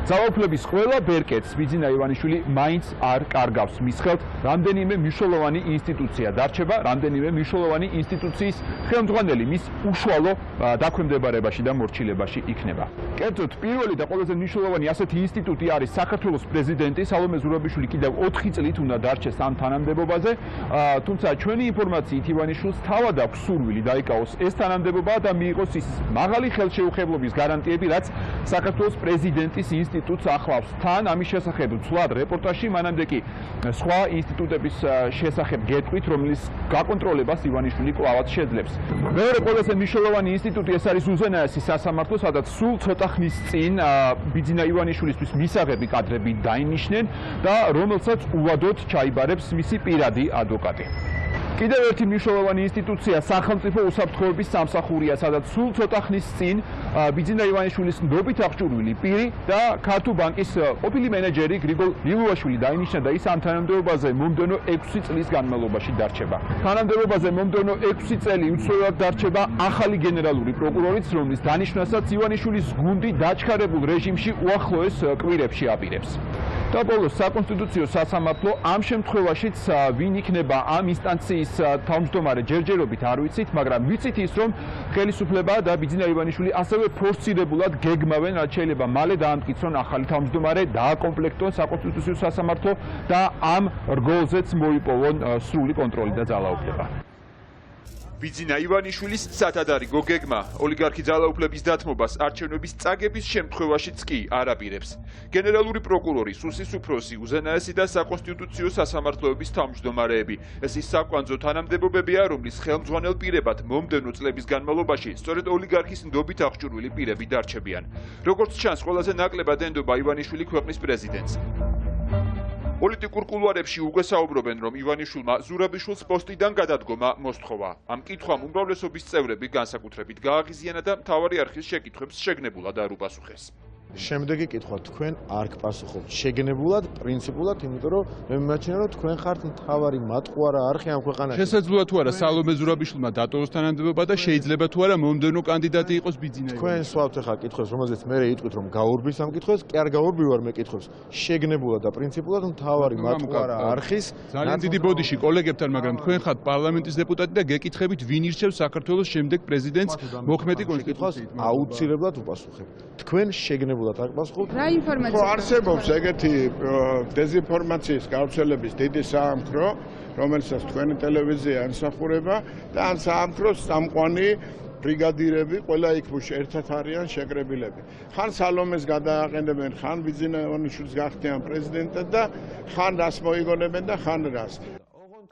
ძალაუფლების ყველა ბერკეტს ბიძინა ივანიშვილი მაინც არ კარგავს. მის ხელთ რამდენიმე მნიშვნელოვანი ინსტიტუცია დარჩება, რამდენიმე მნიშვნელოვანი ინსტიტუციის ხელმძღვანელი მის უშუალო დაქვემდებარებაში და მორჩილებაში იქნება. კერძოდ, პირველი და ყველაზე მნიშვნელოვანი ასეთი ინსტიტუტი არის საქართველოს პრეზიდენტი სალომე ზურაბიშვილი კიდევ 4 წლით უნდა დარჩეს ამ თანამდებობაზე, თუმცა ჩვენი ინფორმაციით ივანიშვილს თავად აქვს სურვილი დაიკავოს ეს თანამდებობა და მიიღოს ის მაღალი ხელშეუხებლობის გარანტიები, რაც საქართველოს პრეზიდენტის ინსტიტუტს ახლავს. თან ამის შესახებ ვცვლად რეპორტაჟში, მანამდე კი სხვა ინსტიტუტების შესახებ გეტყვით, რომლის გაკონტროლებას ივანიშვილი კვლავაც შეძლებს. მეორე ყველაზე მნიშვნელოვანი ინსტიტუტი ეს არის უზენაესი სასამართლო, სადაც სულ ცოტა ხნის წინ ბიძინა ივანიშვილისთვის მისაღები კადრები დაინიშნენ და რომელსაც უვადოდ ჩაიბარებს მისი პირადი ადვოკატი. კიდევ ერთი მნიშვნელოვანი ინსტიტუცია სახელმწიფო უსაფრთხოების სამსახურია, სადაც სულ ცოტა ხნის წინ ბიძინა ივანიშვილის ნდობით აღჭურვილი პირი და ქართულ ბანკის ყოფილი მენეჯერი გრიგოლ ილუაშვილი დაინიშნა და ის ამ თანამდებობაზე მომდევნო 6 წლის განმავლობაში დარჩება. თანამდებობაზე მომდევნო 6 წელი უცვლელად დარჩება ახალი გენერალური პროკურორიც, რომლის დანიშვნასაც ივანიშვილის გუნდი დაჩქარებულ რეჟიმში უახლოეს კვირებში აპირებს. და ბოლოს საკონსტიტუციო სასამართლო ამ შემთხვევაშიც ვინ იქნება ამ ინსტანციის თავმჯდომარე ჯერჯერობით არ ვიცით, მაგრამ ვიცით ის, რომ ხელისუფლება და ბიძინა ივანიშვილი ასევე ფორსირებულად გეგმავენ, რაც შეიძლება მალე დაამტკიცონ ახალი თავმჯდომარე, დააკომპლექტონ საკონსტიტუციო სასამართლო და ამ რგოლზეც მოიპოვონ სრული კონტროლი და ძალაუფლება. ბიძინა ივანიშვილის სათადარიგო გეგმა ოლიგარქი ძალაუფლების დათმობას არჩევნების წაგების შემთხვევაშიც კი არ აპირებს. გენერალური პროკურორი, სუსის უფროსი, უზენაესი და საკონსტიტუციო სასამართლოების თავმჯდომარეები. ეს ის საკვანძო თანამდებობებია, რომლის ხელმძღვანელ პირებად მომდევნო წლების განმავლობაში სწორედ ოლიგარქის ნდობით აღჭურვილი პირები დარჩებიან. როგორც ჩანს, ყველაზე ნაკლებად ენდობა ივანიშვილი ქვეყნის პრეზიდენტს. პოლიტიკურ კულუარებში უკვე საუბრობენ, რომ ივანიშვილმა ზურაბიშვილს პოსტიდან გადადგომა მოსთხოვა. ამ კითხვამ უმრავლესობის წევრები განსაკუთრებით გააღიზიანა და მთავარი არხის შეკითხვებს შეგნებულად არ უპასუხეს. შემდეგი კითხვა, თქვენ არ გპასუხობთ შეგნებულად, პრინციპულად, იმიტომ რომ მე მიმაჩნია, რომ თქვენ ხართ მთავარი მატყუარა არხი ამ ქვეყანაში. შესაძლოა თუ არა სალომე ზურაბიშვილმა დატოვოს თანამდებობა და შეიძლება თუ არა მომდევნო კანდიდატი იყოს ბიძინა ივანიშვილი. თქვენ სვავთ ახლა კითხვებს, რომელზეც მე იტყვით, რომ გაურბის ამ კითხვებს, კი არ გაურბივარ მე კითხვებს. შეგნებულად და პრინციპულად მთავარი მატყუარა არხის ძალიან დიდი ბოდიში კოლეგებთან, მაგრამ თქვენ ხართ პარლამენტის დეპუტატი და გეკითხებით, ვინ ირჩევს საქართველოს შემდეგ პრეზიდენტს მოქმედი კონსტიტუციით. აუცილებლად უპასუხებ. თქვენ შეგნებულად რა ინფორმაცია არსებობს ეგეთი დეზინფორმაციის გავრცელების დიდი საამქრო, რომელსაც თქვენი ტელევიზია ემსახურება და ამ საამქროს წამყვანი ბრიგადირები, ყველა იქ ერთად არიან შეკრებილები. ხან სალომეს გადააყენებენ, ხან ბიძინა ივანიშვილს გახდიან პრეზიდენტად და ხან რას მოიგონებენ და ხან რას.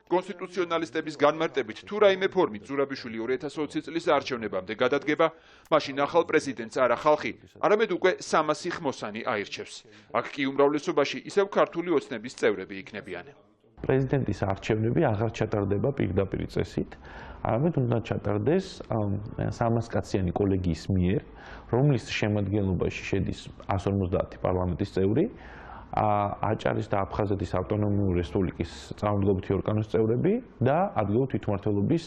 კონსტიტუციონალისტების განმარტებით, თუ რაიმე ფორმით ზურაბიშვილი 2020 წლის არჩევნებამდე გადადგება, მაშინ ახალ პრეზიდენტს არა ხალხი, არამედ უკვე 300 ხმოსანი აირჩევს. აქ კი უმრავლესობაში ისევ ქართული ოცნების წევრები იქნებიან. პრეზიდენტის არჩევნები აღარ ჩატარდება პირდაპირ წესით, არამედ უნდა ჩატარდეს 300 კაციანი კოლეგიის მიერ, რომლის შემადგენლობაში შედის 150 პარლამენტის წევრი, აჭარის და აფხაზეთის ავტონომიური რესპუბლიკის წარმომადგენლობითი ორგანოს წევრები და ადგილობრივი თვითმმართველობის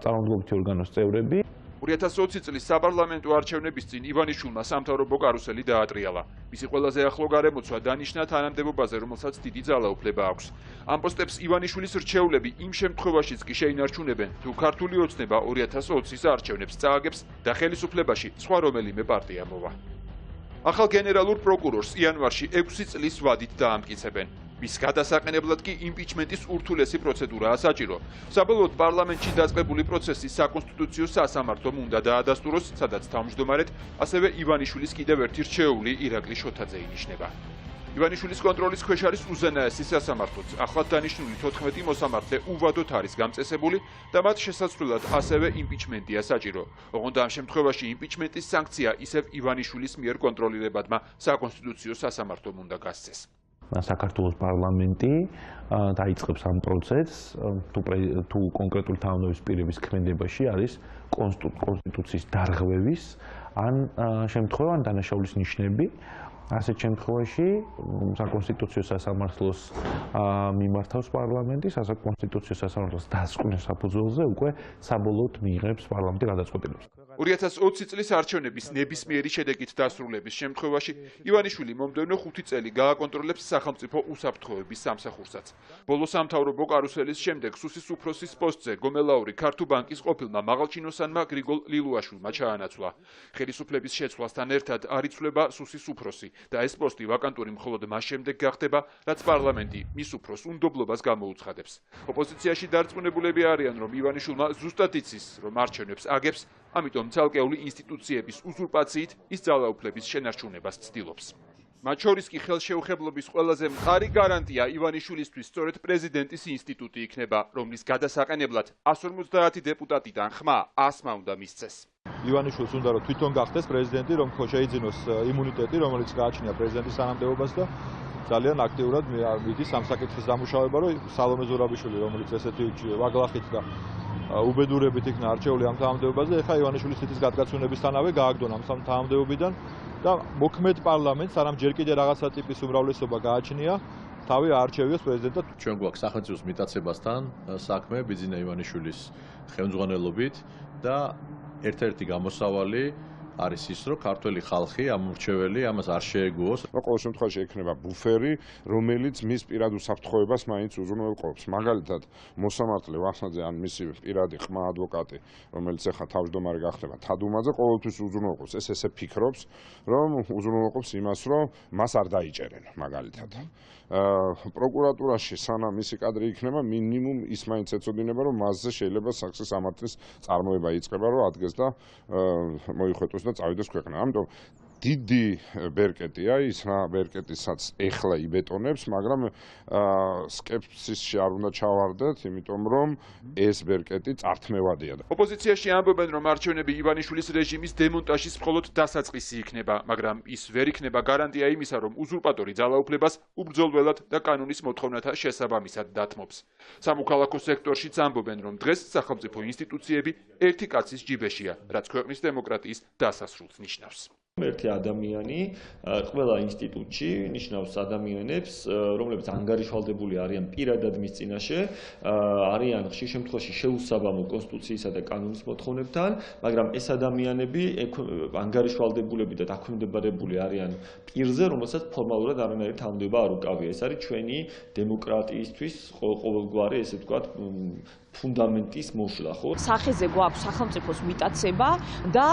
წარმომადგენლობითი ორგანოს წევრები. 2020 წლის საპარლამენტო არჩევნების წინ ივანიშვილმა სამთავრობო კარუსელი დაატრიალა. მისი ყველაზე ახლო გარემოცვა დანიშნა თანამდებობაზე, რომელსაც დიდი ძალაუფლება აქვს. ამ პოსტებს ივანიშვილის რჩეულები იმ შემთხვევაშიც კი შეინარჩუნებენ, თუ ქართული ოცნება 2020-ის არჩევნებს წააგებს და ხელისუფლებაში სხვა რომელიმე პარტია მოვა. ახალ გენერალურ პროკურორს იანვარში 6 წლის ვადით დაამტკიცებენ. მის გადასაყენებლად კი იმპიჩმენტის ურთულესი პროცედურაა საჭირო. საბოლოოდ პარლამენტში დაწყებული პროცესი საკონსტიტუციო სასამართლომ უნდა დაადასტუროს, სადაც თავმჯდომარედ ასევე ივანიშვილის კიდევ ერთი რჩეული ირაკლი შოთაძე ინიშნება. ივანიშვილის კონტროლის ქვეშ არის უზენაესი სასამართლოც. ახლად დანიშნული 14 მოსამართლე უვადოთ არის გამწესებული და მათ შესაძლებლად ასევე იმპიჩმენტია საჭირო. ოღონდ ამ შემთხვევაში იმპიჩმენტის სანქცია ისევ ივანიშვილის მიერ კონტროლირებადმა საკონსტიტუციო სასამართლომ უნდა გასცეს. საქართველოს პარლამენტი დაიწყებს ამ პროცესს, თუ კონკრეტული თანამდებობის პირების ქმედებაში არის კონსტიტუციის დარღვევის ან შემთხვევა ან დანაშაულის ნიშნები. ასეთ შემთხვევაში საკონსტიტუციო სასამართლოს მიმართავს პარლამენტი, საკონსტიტუციო სასამართლოს დასკვნის საფუძველზე უკვე საბოლოოდ მიიღებს პარლამენტი გადაწყვეტილებას. 2020 წლის არჩევნების ნებისმიერი შედეგით დასრულების შემთხვევაში ივანიშვილი მომდევნო 5 წელი გააკონტროლებს სახელმწიფო უსაფრთხოების სამსახურსაც. ბოლო სამთავრობო კარუსელის შემდეგ სუსის უფროსის პოსტზე გომელაური ქართულ ბანკის ყოფილმა მაღალჩინოსანმა გრიგოლ ლილუაშვილმა ჩაანაცვლა. ხელისუფლების შეცვლასთან ერთად არ იცვლება სუსის უფროსი და ეს პოსტი ვაკანტური მხოლოდ მას შემდეგ გახდება, რაც პარლამენტი მის უფროს უნდობლობას გამოუცხადებს. ოპოზიციაში დარწმუნებულები არიან, რომ ივანიშვილმა ზუსტად იცის, რომ არჩევნებს აგებს, ამიტომ ცალკეული ინსტიტუციების უზურპაციით ის ძალაუფლების შენარჩუნებას ცდილობს. მათ შორის კი ხელშეუხებლობის ყველაზე მყარი გარანტია ივანიშვილისთვის სწორედ პრეზიდენტის ინსტიტუტი იქნება, რომლის გადასაყენებლად 150 დეპუტატიდან ხმა 100-მა უნდა მისცეს. ივანიშვილს უნდა რომ თვითონ გახდეს პრეზიდენტი, რომ შეიძინოს იმუნიტეტი, რომელიც გააჩნია პრეზიდენტის თანამდებობას და ძალიან აქტიურად მიდის ამ საკითხის დამუშავება, რომ სალომე ზურაბიშვილი, რომელიც ესეთი ვაგლახით და უბედურებით იქნა არჩეული ამ თანამდებობაზე, ეხლა ივანიშვილის თითის გადაცვენებისთანავე გააგდონ ამ თანამდებობიდან და მოქმედ პარლამენტს არამ ჯერ კიდე რაღაცა ტიპის უმრავლესობა გააჩნია, თავი აარჩევიოს პრეზიდენტად. ჩვენ გვაქვს სახელმწიფოს მიტაცებასთან საქმე ბიძინა ივანიშვილის ხელმძღვანელობით და ერთ-ერთი გამოსავალი არის ის, რომ ქართველი ხალხი ამორჩეველი ამას არ შეეგუოს. ყოველ შემთხვევაში ექნება ბუფერი, რომელიც მის პირად უსაფრთხოებას მაინც უზრუნველყოფს. მაგალითად, მოსამართლე ვახნაძე ან მისი პირადი ხმა ადვოკატი, რომელიც ახლა თავმჯდომარე გახდება თადუმაძე, ყოველთვის უზრუნველყოფს. ეს ესე ფიქრობს, რომ უზრუნველყოფს იმას, რომ მას არ დაიჭერენ, მაგალითად. პროკურატურაში სანამ მისი კადრი იქნება, მინიმუმ ის მაინც ეცოდინება, რომ მასზე შეიძლება საქმის სამართლის წარმოება იწყება, რომ ადგეს და მოიხვეწოს და წავიდეს ქვეყნა. ამიტომ დიდი ბერკეტია ის რა ბერკეტისაც ეხლა იბეტონებს, მაგრამ სკეპსისში არ უნდა ჩავარდეთ, იმიტომ რომ ეს ბერკეტი წართმევადია. ოპოზიციაში ამბობენ, რომ არჩევნები ივანიშვილის რეჟიმის დემონტაჟის მხოლოდ დასაწყისი იქნება, მაგრამ ის ვერ იქნება გარანტია იმისა, რომ უზურპატორი ძალაუფლებას უბრძოლველად და კანონის მოთხოვნათა შესაბამისად დათმობს. სამოქალაქო სექტორშიც ამბობენ, რომ დღეს სახელმწიფო ინსტიტუციები ერთი კაცის ჯიბეშია, რაც ქვეყნის დემოკრატიის დასასრულს ნიშნავს. ერთი ადამიანი ყველა ინსტიტუტში ნიშნავს ადამიანებს, რომლებიც ანგარიშვალდებული არიან პირადად მის წინაშე, არიან ხშირ შემთხვევაში შეუსაბამო კონსტიტუციისა და კანონის მოთხოვნებთან, მაგრამ ეს ადამიანები ანგარიშვალდებულები და დაქვემდებარებული არიან პირზე, რომელსაც ფორმალურად არანაირი თანამდებობა არ უკავია. ეს არის ჩვენი დემოკრატიისთვის ყოველგვარი, ესე ვთქვათ, ფუნდამენტის მოშლა, ხო? სახეზე გვაქვს სახელმწიფოს მიტაცება და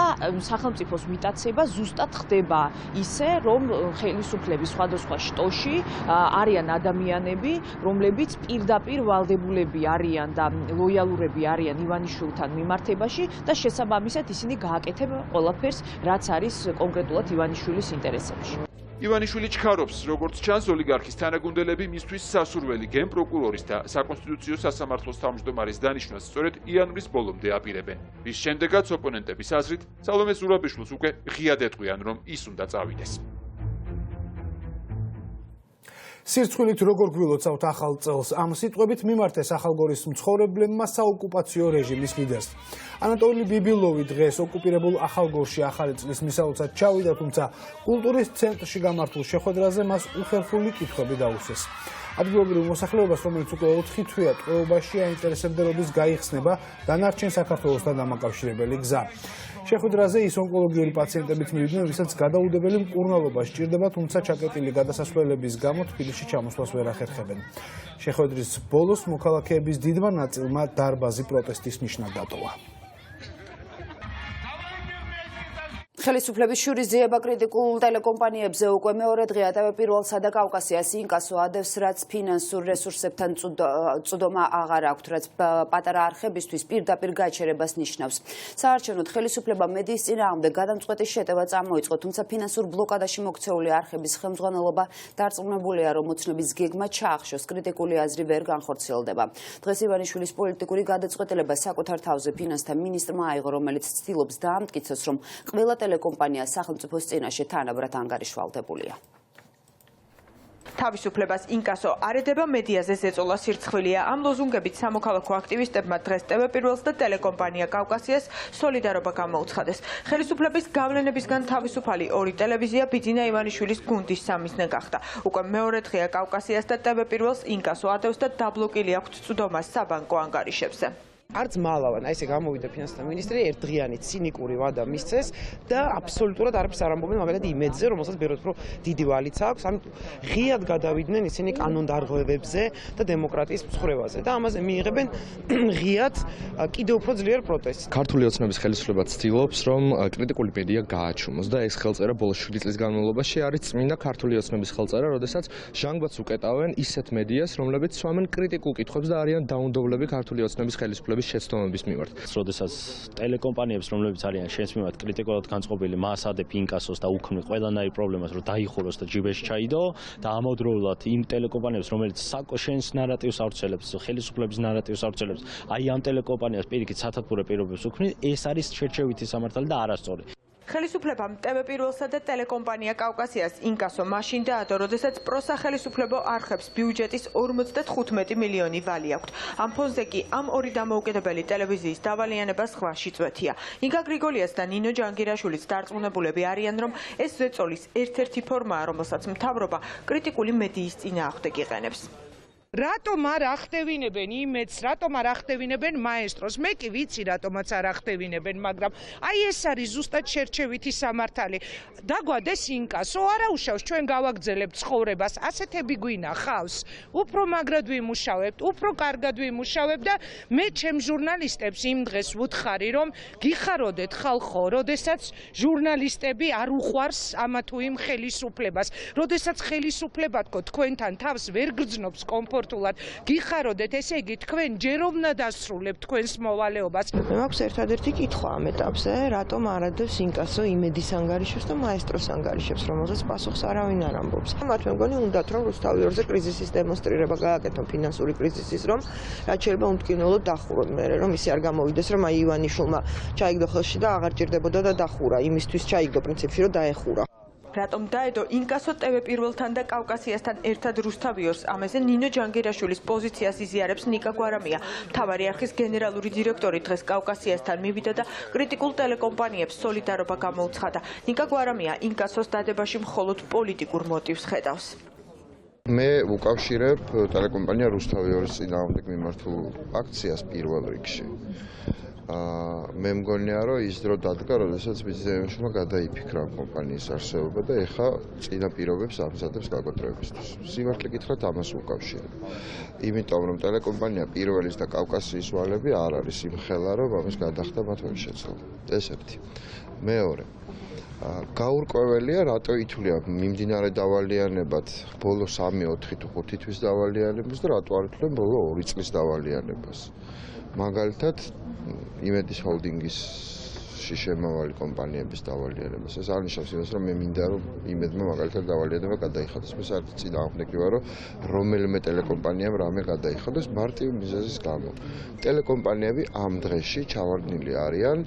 სახელმწიფოს მიტაცება ზუსტად ხდება ისე, რომ ხელისუფლების სხვადასხვა შტოში არიან ადამიანები, რომლებიც პირდაპირ ვალდებულები არიან და ლოიალურები არიან ივანიშვილთან მიმართებაში და შესაბამისად ისინი გააკეთებენ ყველაფერს, რაც არის კონკრეტულად ივანიშვილის ინტერესებში. ივანიშვილი ჩქარობს, როგორც ჩანს, ოლიგარქის თანაგუნდელები მისთვის სასურველი გენპროკურორის და საკონსტიტუციო სასამართლოს თავმჯდომარის დანიშვნას სწორედ იანვრის ბოლომდე აპირებენ. რის შემდეგაც ოპონენტების აზრით, სალომე ზურაბიშვილს უკვე ღიად ეტყვიან, რომ ის უნდა წავიდეს. სირცხვილით როგორ გვილოცავთ ახალ წელს? ამ სიტყვებით მიმართეს ახალგორის მცხოვრებლებმა საოკუპაციო რეჟიმის ლიდერს. ანატოლი ბიბილოვი დღეს ოკუპირებულ ახალგორში ახალი წლის მისაოცად ჩავიდა, თუმცა კულტურის ცენტრში გამართულ შეხვედრაზე მას უხერხული კითხვები დაუსვეს. ადგილობრივ მოსახლეობას, რომელიც უკვე 4 თვეა ტყვეობაში აინტერესებდა, როდის გაიხსნება დანარჩენ საქართველოსთან დამაკავშირებელი გზა. შეხვედრაზე ის ონკოლოგიური პაციენტებით მივიდნენ, ვისაც გადაუდებელი მკურნალობა სჭირდება, თუმცა ჩაკეტილი გადასასვლელების გამო თბილისში ჩამოსვლას ვერ ახერხებენ. შეხვედრის ბოლოს მოქალაქეების დიდმა ნაწილმა დარბაზი პროტესტის ნიშნად დატოვა. ხელისუფლების შურისძიება კრიტიკულ ტელეკომპანიებზე უკვე მეორე დღეა ტელეპირველსა და კავკასიას ინკასო ადევს, რაც ფინანსურ რესურსებთან წვდომა აღარ აქვთ, რაც პატარა არხებისთვის პირდაპირ გაჩერებას ნიშნავს. საარჩევნოდ ხელისუფლება მედიის წინააღმდეგ გადამწყვეტი შეტევა წამოიწყო, თუმცა ფინანსურ ბლოკადაში მოქცეული არხების ხელმძღვანელობა დარწმუნებულია, რომ ოცნების გეგმა ჩაახშოს, კრიტიკული აზრი ვერ განხორციელდება. დღეს ივანიშვილის პოლიტიკური გადაწყვეტილება საკუთარ თავზე ფინანსთა მინისტრმა აიღო, რომელიც ცდილობს დაამტკიცოს, რომ ყველა ტელეკომპანია სახელმწიფოს წინაშე თანაბრად ანგარიშვალდებულია. თავისუფლებას ინკასო არედება მედიაზე ზეწოლა სირცხვილია. ამ ლოზუნგებით სამოქალაქო აქტივისტებმა დღეს ტელეპირველს და ტელეკომპანია კავკასიას სოლიდარობა გამოუცხადეს. ხელისუფლების გავლენებისგან თავისუფალი ორი ტელევიზია ბიძინა ივანიშვილის გუნდის სამიზნე გახდა. უკვე მეორე დღეა კავკასიას და ტელეპირველს ინკასო ადევს და დაბლოკილი აქვთ წვდომა საბანკო ანგარიშებზე. არც მალავან, აი ესე გამოვიდა ფინანსთა მინისტრი, ერთდღიანი ცინიკური ვადა მისცეს და აბსოლუტურად არაფერს არ ამბობენ მაგალითად იმედზე, რომელსაც ბევრად უფრო დიდი ვალიც აქვს, ამიტომ ღიად გადავიდნენ ისინი კანონდარღვევებზე და დემოკრატიის მსხვერპლზე და ამაზე მიიღებენ ღიად კიდევ უფრო ძლიერ პროტესტს. ქართული ოცნების ხელისუფლება ცდილობს, რომ კრიტიკული მედია გააჩუმოს და ეს ხელწერა ბოლოს 7 წლის განმავლობაში არის წმინდა ქართული ოცნების ხელწერა, როდესაც ჟანგბადს უკეტავენ ისეთ მედიას, რომლებიც სვამენ კრიტიკულ კითხვებს და არიან დაუნდობლები ქართული ოცნების ხელისუფლების შეცდომების მიმართ. როდესაც ტელეკომპანიებს, რომლებიც არიან შენს მიმართ კრიტიკულად განწყობილი, მას ადებ ინკასოს და უქმნი ყველანაირ პრობლემას, რომ დაიხუროს და ჯიბეში ჩაიდო და ამავდროულად იმ ტელეკომპანიებს, რომელიც შენს ნარატივს ავრცელებს, ხელისუფლების ნარატივს ავრცელებს, აი ამ ტელეკომპანიას პირიქით სათათბურე პირობებს უქმნი, ეს არის შერჩევითი სამართალი და არასწორი. ხელისუფლებამ ტელეპირველსა და ტელეკომპანია კავკასიას ინკასო მაშინ დაადო, როდესაც პროსახელისუფლებო არხებს ბიუჯეტის 55 მილიონი ვალი აქვთ. ამ ფონზე კი ამ ორი დამოუკიდებელი ტელევიზიის დავალიანება სხვაში წვეთია. ინგა გრიგოლიას და ნინო ჯანგირაშვილის დარწმუნებულები არიან, რომ ეს ზეწოლის ერთ-ერთი ფორმაა, რომელსაც მთავრობა კრიტიკული მედიის წინააღმდეგ იყენებს. რატომ არ ახდევინებენ იმედს, რატომ არ ახდევინებენ მაესტროს? მე კი ვიცი, რატომაც არ ახდევინებენ, მაგრამ აი ეს არის ზუსტად შერჩევითი სამართალი. დაგვადეს ინკასო, არა უშავს, ჩვენ გავაგრძელებთ ცხოვრებას, ასეთები გვინახავს. უფრო მაგრად ვიმუშავებთ, უფრო კარგად ვიმუშავებთ და მე ჩემ ჟურნალისტებს იმ დღეს ვუთხარი, რომ გიხაროდეთ ხალხო, როდესაც ჟურნალისტები არ უყვარს ამა თუ იმ ხელისუფლებას, როდესაც ხელისუფლება თქო თქვენთან თავს ვერ გრძნობს კომფორტულად, გიხაროდეთ, ესე იგი თქვენ ჯერ უნდა დასრულებთ თქვენს მოვალეობას. მე მაქვს ერთადერთი კითხვა ამ ეტაპზე, რატომ არ ადევს ინკასო იმედის ანგარიშებს და მაესტროს ანგარიშებს, რომელსაც პასუხს არავინ არ ამბობს. მათ მე მგონი უნდათ რომ რუსთავიორზე კრიზისის დემონსტრირება გააკეთონ, ფინანსური კრიზისის, რომ რაც შეიძლება უმტკივნელოდ დახურონ მე, რომ ისე არ გამოვიდეს, რომ აი ივანიშვილმა ჩაიგდო ხელში და აღარ ჭირდებოდა და დახურა, იმისთვის ჩაიგდო პრინციპში, რომ დაეხურა. რატომ დაედო ინკასო ტელეპირველთან და კავკასიასთან ერთად რუსთავიორს, ამაზე ნინო ჯანგირაშვილის პოზიციას იზიარებს ნიკა გვარამია. მთავარი არხის გენერალური დირექტორი დღეს კავკასიასთან მივიდა და კრიტიკულ ტელეკომპანიებს სოლიდარობა გამოუცხადა. ნიკა გვარამია ინკასოს დადებაში მხოლოდ პოლიტიკურ მოტივს ხედავს. მე ვუკავშირებ ტელეკომპანია რუსთავიორის წინააღმდეგ მიმართულ აქციას პირველ რიგში. მე მგონია რომ ის დრო დადგა, როდესაც ბიზნესმა გადაიფიქრა კომპანიის არსებობა და ეხა წინა პირობებს ამზადებს გაკოტრებისთვის. სიმართლე გითხრათ ამას უკავშირებ. იმიტომ რომ ტელეკომპანია პირველის და კავკასიის ვალები არ არის იმხელა რომ ამის გადახდა მათ ვერ შეცვალა. ეს ერთი. მეორე გაურკვეველია რატო ითვლია მიმდინარე დავალიანებად ბოლო 3, 4 თუ 5 თვის დავალიანებას და რატო არ ითვლიან ბოლო 2 წლის დავალიანებას. მაგალითად იმედის ჰოლდინგის შემავალი კომპანიების დავალიანებას. ეს არნიშნავს იმას, რომ მე მინდა რომ იმედმა მაგალითად დავალიანება გადაიხადოს. მე საერთოდ წინააღმდეგი ვარ, რომ რომელიმე ტელეკომპანიამ რამე გადაიხადოს მარტივი მიზეზის გამო. ტელეკომპანიები ამ დღეში ჩავარდნილი არიან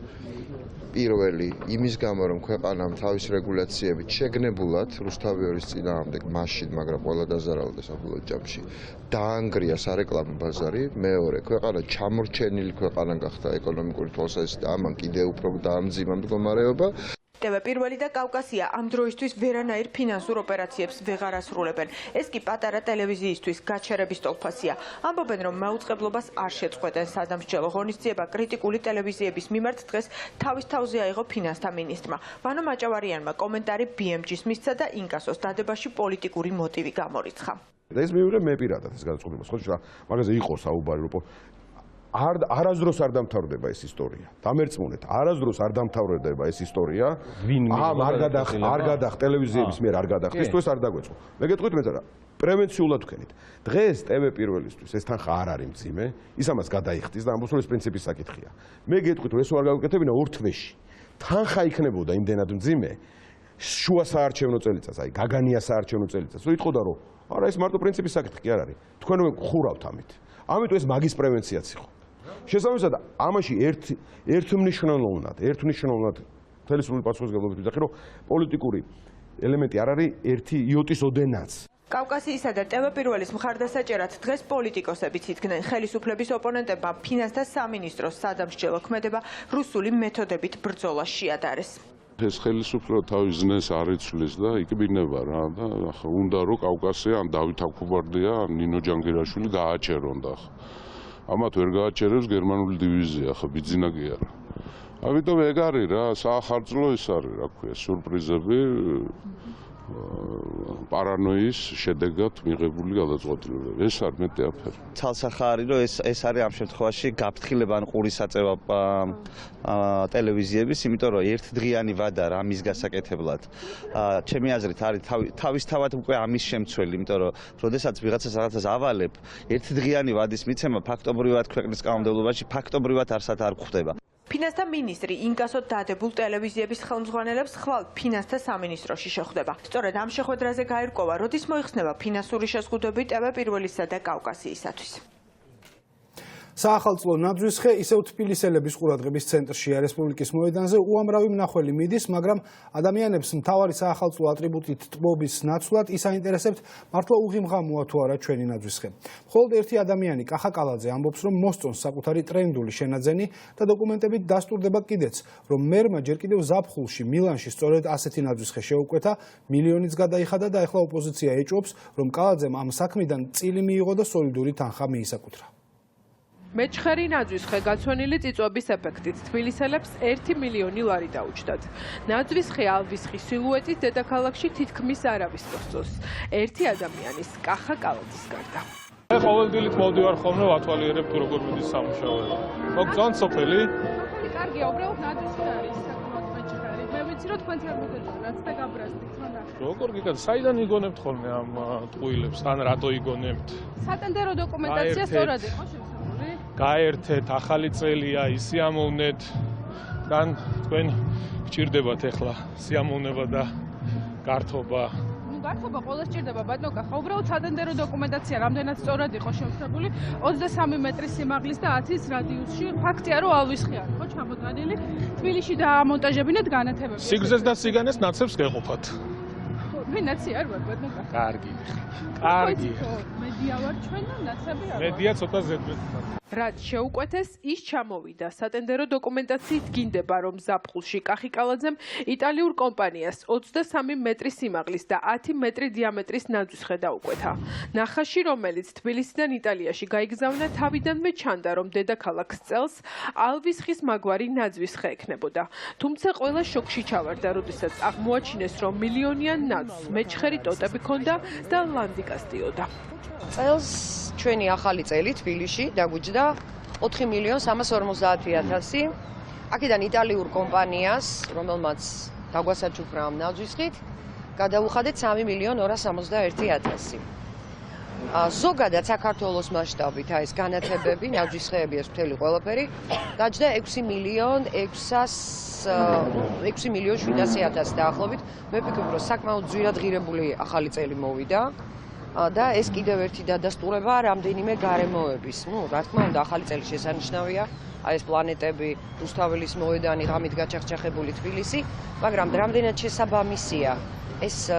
პირველი იმის გამო რომ ქვეყანამ თავის რეგულაციებით შეგნებულად რუსთავიორის წინააღმდეგ მაშინ, მაგრამ ყველა დაზარალდა საბოლოო ჯამში დაანგრია სარეკლამო ბაზარი. მეორე, ქვეყანა ჩამორჩენილი ქვეყანა გახდა ეკონომიკური თვალსაზრისით და ამან კიდევ უფრო დაამძიმა მდგომარეობა. TV პირველი და კავკასია ამ დროისთვის ვერანაირ ფინანსურ ოპერაციებს ვეღარ ასრულებენ. ეს კი პატარა ტელევიზიისთვის გაჩერების ტოლფასია. ამბობენ, რომ მაუწყებლობას არ შეწყვეტენ. სადამსჯელო ღონისძიება კრიტიკული ტელევიზიების მიმართ დღეს თავის თავზე აიღო ფინანსთა მინისტრმა. ვანო მაჭავარიანმა კომენტარი BMG-ს მისცა და ინკასოს დადებაში პოლიტიკური მოტივი გამორიცხა. და ეს მივიღე მე პირადად ეს განწყობილებას. ხო, მაგაზე იყო საუბარი, რომ არასდროს არ დამთავრდება ეს ისტორია. დამერწმუნეთ, არასდროს არ დამთავრდება ეს ისტორია. არ გადახ ტელევიზიების მიერ არ გადახდეს, თუ ეს არ დაგვეწყო. მე გეტყვით მე რა, პრევენციულად ვქენით. დღეს TV პირველისთვის ეს თანხა არ არის მძიმე, ის ამას გადაიხდის და ამბობს პრინციპის საკითხია. მე გეტყვით, რომ ეს არ გავუკეთებინა 2 თვეში. თანხა იქნებოდა იმდენად მძიმე, შუა საარჩევნო წელიწადს, აი გაგანია საარჩევნო წელიწადს, რომ იტყოდა რომ არა ეს მარტო პრინციპის საკითხი კი არ არის. თქვენ ხურავთ ამით. ამიტომ ეს მაგის პრევენციაც იყო. შესაბამისად, ამაში ერთმნიშვნელოვნად თელესურული პასუხისმგებლობით ვიძახი, რომ პოლიტიკური ელემენტი არ არის ერთი იოტის ოდენაც. კავკასიისა და TV პირველის მხარდასაჭერად დღეს პოლიტიკოსებიც იდგნენ. ხელისუფლების ოპონენტებმა ფინანსთა სამინისტროს სადამსჯელო ქმედება რუსული მეთოდებით ბრძოლას შეადარეს. ეს ხელისუფლება თავის ზნეს არ იცვლის და იკბინება რა და ახლა უნდა რომ კავკასია ან დავით აქუბარდია ან ნინო ჯანგირაშვილი გააჩერონ და ამათ ვერ გააჩერებს გერმანული დივიზია, ხო ბიძინა კი არა. ამიტომ ეგ არის რა, საახალწლო ის არის, რა ქვია, სურპრიზები პარანოის შედეგად მიღებული გადაწყვეტილებები. ეს არ მეტი აფერი. ცალსახა არის, რომ ეს არის ამ შემთხვევაში გაფრთხილება ან ყურის აწევა ტელევიზიების, იმიტომ რომ ერთდღიანი ვადა რა მის გასაკეთებლად. ჩემი აზრით არის თავისთავად უკვე ამის შემცველი, იმიტომ რომ როდესაც რაღაცას ავალებ, ერთდღიანი ვადის მიცემა ფაქტობრივად ქვეყნის კანონმდებლობაში ფაქტობრივად არსად არ გვხვდება. ფინანსთა მინისტრი ინკასოდ დადებულ ტელევიზიების ხელმძღვანელებს ხვალ ფინანსთა სამინისტროში შეხვდება. სწორედ ამ შეხვედრაზე გაირკვევა, როდის მოიხსნება ფინანსური შეზღუდვები TV პირველისა და კავკასიისათვის. საახალწლო ნაძვის ხე ისევ თბილისელების ყურადღების ცენტრშია. რესპუბლიკის მოედანზე უამრავი მნახველი მიდის, მაგრამ ადამიანებს მთავარი საახალწლო ატრიბუტით ტბობის ნაცვლად ის აინტერესებთ, მართლა უღიმღამოა თუ არა ჩვენი ნაძვის ხე. მხოლოდ ერთი ადამიანი კახაკალაძე ამბობს, რომ მოსწონს საკუთარი ტრენდული შენაძენი და დოკუმენტებით დასტურდება კიდეც, რომ მერმა ჯერ კიდევ ზაფხულში მილანში სწორედ ასეთი ნაძვის ხე შეუკვეთა, მილიონიც გადაიხადა და ახლა ოპოზიცია ეჭვობს, რომ კალაძემ ამ საქმიდან წილი მიიღო და სოლიდური თანხა მიისაკუთრა. მეჩხერი ნაძვის ხე გაცვენილი წიწვების ეფექტით თბილისელებს 1 მილიონი ლარი დაუჯდათ. ნაძვის ხე ალვისხის სილუეტით დედაქალაქში თითქმის არავის მოსწონს. ერთი ადამიანის კახაკალაძის გარდა. ყოველდღიურად მოვდივარ ხოლმე ვათვალიერებ თუ როგორ მიდის სამუშაოება. მოგწონს სოფელი? კარგია, უბრალოდ ნაძვის ხე არის საკმაოდ მეჩხერი. მე ვიცი რომ თქვენ არ მოგეჭირათ და გაბრაზდით რა. როგორ გიგად, საიდან იგონებთ ხოლმე ამ ტყუილებს? ან რატო იგონებთ? სატენდერო დოკუმენტაცია სწორად იყო შემოსული. გაერთეთ, ახალი წელია, ისიამოვნეთ. თან თქვენ გჭირდებათ ახლა სიამოვნება და გართობა. გართობა ყველა სჭირდება ბატონო კახა. უბრალოდ სატენდერო დოკუმენტაცია რამდენად სწორად იყო შემოსებული 23 მეტრის სიმაღლის და 10-ის რადიუსში. ფაქტია რომ ალვის ხე არის ხო ჩამოდგანილი. თბილისში დაამონტაჟებინეთ განათებები. სიგრძეს და სიგანეს ნაცებს გეყოფათ. მე ნაცი არ ვარ ბატონო კახა. კარგი. კარგი. მედია ვარ ჩვენ და ნაცები არ. მედია ცოტა ზედმეტ. რაც შეუკვეთეს, ის ჩამოვიდა. სატენდერო დოკუმენტაციით გინდება, რომ ზაფხულში კახიკალაძემ იტალიურ კომპანიას 23 მეტრი სიმაღლის და 10 მეტრი დიამეტრის ნაძვისხე დაუკვეთა. ნახაში, რომელიც თბილისიდან იტალიაში გაიგზავნა, თავიდანვე ჩანდა, რომ დედაქალაქს წელს ალვის ხის მაგვარი ნაძვისხე ექნებოდა. თუმცა ყველა შოკში ჩავარდა, როდესაც აღმოაჩინეს, რომ მილიონიან ნაძვს მეჩხერი ტოტები ჰქონდა და ლანდი გასდიოდა. წელს ჩვენი ახალი წელი თბილისში დაგვიჯდა 4.350.000. აქედან იტალიურ კომპანიას, რომელმაც დაგვასაჩუქრა ამ ნაძვისხით, გადავუხადეთ 3.261.000. ზოგადად საქართველოს მასშტაბით ეს განათებები, ნაძვისხეები ეს მთელი ყველაფერი დაჯდა 6.700.000 დაახლოებით. მე ვფიქრობ, რომ საკმაოდ ძვირად ღირებული ახალი წელი მოვიდა. და ეს კიდევ ერთი დადასტურება რამდენიმე გარემოების. რა თქმა უნდა, ახალი წელი შესანიშნავია. აი ეს პლანეტები, რუსთაველის მოედანი, ღამით გაჩახჩახებული თბილისი, მაგრამ რამდენად შესაბამისია ეს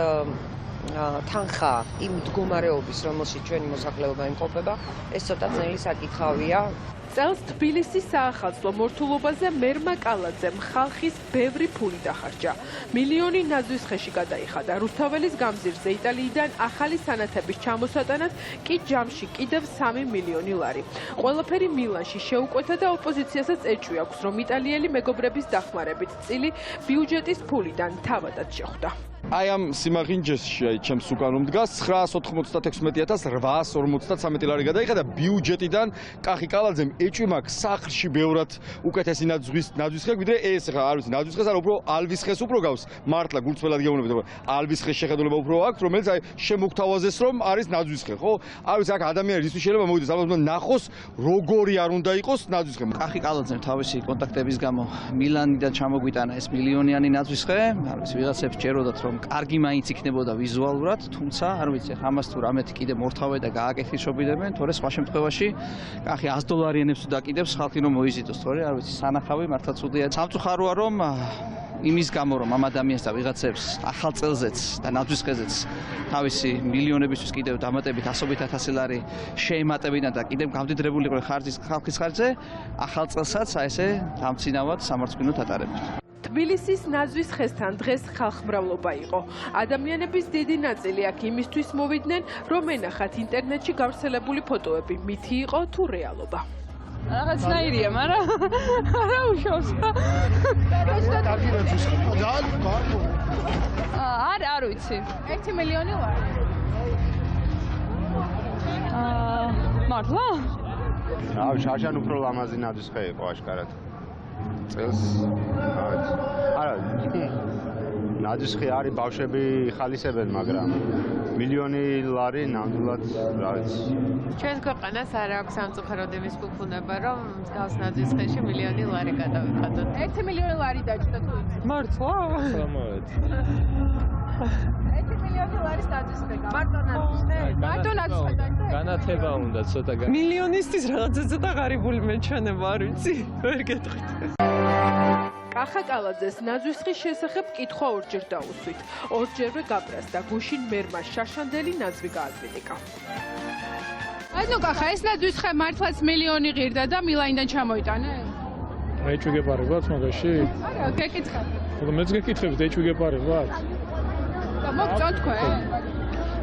თანხა იმ მდგომარეობის, რომელშიც ჩვენი მოსახლეობა იმყოფება, ეს ცოტა ძნელი საკითხავია. წელს თბილისის საახალწლო მორთულობაზე მერმა კალაძემ ხალხის ბევრი ფული დახარჯა. მილიონი ნაძვისხეში გადაიხადა. რუსთაველის გამზირზე იტალიიდან ახალი სანათების ჩამოსატანად კი ჯამში კიდევ 3 მილიონი ლარი. ყველაფერი მილანში შეუკვეთა და ოპოზიციასაც ეჭვი აქვს, რომ იტალიელი მეგობრების დახმარებით წილი ბიუჯეტის ფულიდან თავადად შეხვდა. აი ამ სიმაღინჯესში ჩემს უკან დგას 996.853 ლარი გადაიხადა ბიუჯეტიდან. კახიკალაძემ ეჭვი მაქვს სახლში ბევრად უკეთესი ნაძვისხე, ვიდრე ეს ხა არ ვიცი, ნაძვისხეს არა, უფრო ალვის ხეს უფრო გავს. მართლა გულწრფელად გეუბნებით, რომ ალვის ხეს შეხედულება უფრო აქვს, რომელიც აი შემოგთავაზეს, რომ არის ნაძვისხე, ხო? არ ვიცი, აქ ადამიანები ისთვის შეიძლება მოვიდეს, ალბათ ნახოს როგორი არ უნდა იყოს ნაძვისხე. კახიკალაძემ თავისი კონტაქტების გამო მილანიდან ჩამოგვიტანა ეს მილიონიანი ნაძვისხე. არ ვიცი, ვიღაცებს ჭეროდათ, რომ კარგი მაინც იქნებოდა ვიზუალურად, თუმცა არ ვიცი, ამას თუ რამეთი კიდე მორთავე და გააკეთილშობიდებენ, თორე სხვა შემთხვევაში კახი $100-იანებს თუ დაკიდებს, ხალხი რომ მოიზიდოს, თორე არ ვიცი, სანახავი მართლა ცუდია. სამწუხაროა, რომ იმის გამო, რომ ამ ადამიანს და ვიღაცებს ახალ წელზეც და ნაძვისხეზეც თავისი მილიონებისთვის კიდევ დამატებით 100.000 ლარი შეემატებინა და კიდევ გამდიდრებული იყო ხალხის ხარჯზე, ახალ წელსაც აი ესე დამცინავად სამარცხვინოდ ატარებთ. თბილისის ნაძვისხესთან დღეს ხალხმრავლობა იყო. ადამიანების დიდი ნაწილი აქ იმისთვის მოვიდნენ, რომ ენახათ ინტერნეტში გავრცელებული ფოტოები, მითი იყო თუ რეალობა. რაღაცნაირია, მაგრამ არა უშავს. არ ვიცი. 1 მილიონი ლარი. მართლა? შაშან უფრო ლამაზი ნაძვისხე იყო აშკარად. წელს არა ნაძვისხე არის ბავშვები ხალისებენ, მაგრამ მილიონი ლარი ნამდვილად რა ვიცი. ჩვენს ქვეყანას არ აქვს სამწუხაროდ იმის ფუფუნება, რომ მსგავს ნაძვისხეში მილიონი ლარი გადავიხადოთ. 1 მილიონი ლარი დაჭდა თუ იცი? მართლა? 1 მილიონი ლარის ნაძვისხე. მარტო ნაძვისხე? მარტო ნაძვისხე დაჭდა? განათება უნდა ცოტა. მილიონისთვის რაღაცა ცოტა ღარიბული მეჩვენება, არ ვიცი. ვერ გეტყვით. კახაკალაძეს ნაძვისხის შესახებ კითხვა ორჯერ დაუსვით. ორჯერვე გაბრას და გუშინ მერმა შაშანდელი ნაძვი გააგვინიკა. აი ნუ კახა, ეს ნაძვისხე მართლაც მილიონი ღირდა და მილანიდან ჩამოიტანე? ეჭვი გეპარებათ მაგაში? არა, გეკითხები. მეც გეკითხებით, ეჭვი გეპარებათ? და მოგწონთ თქვენ?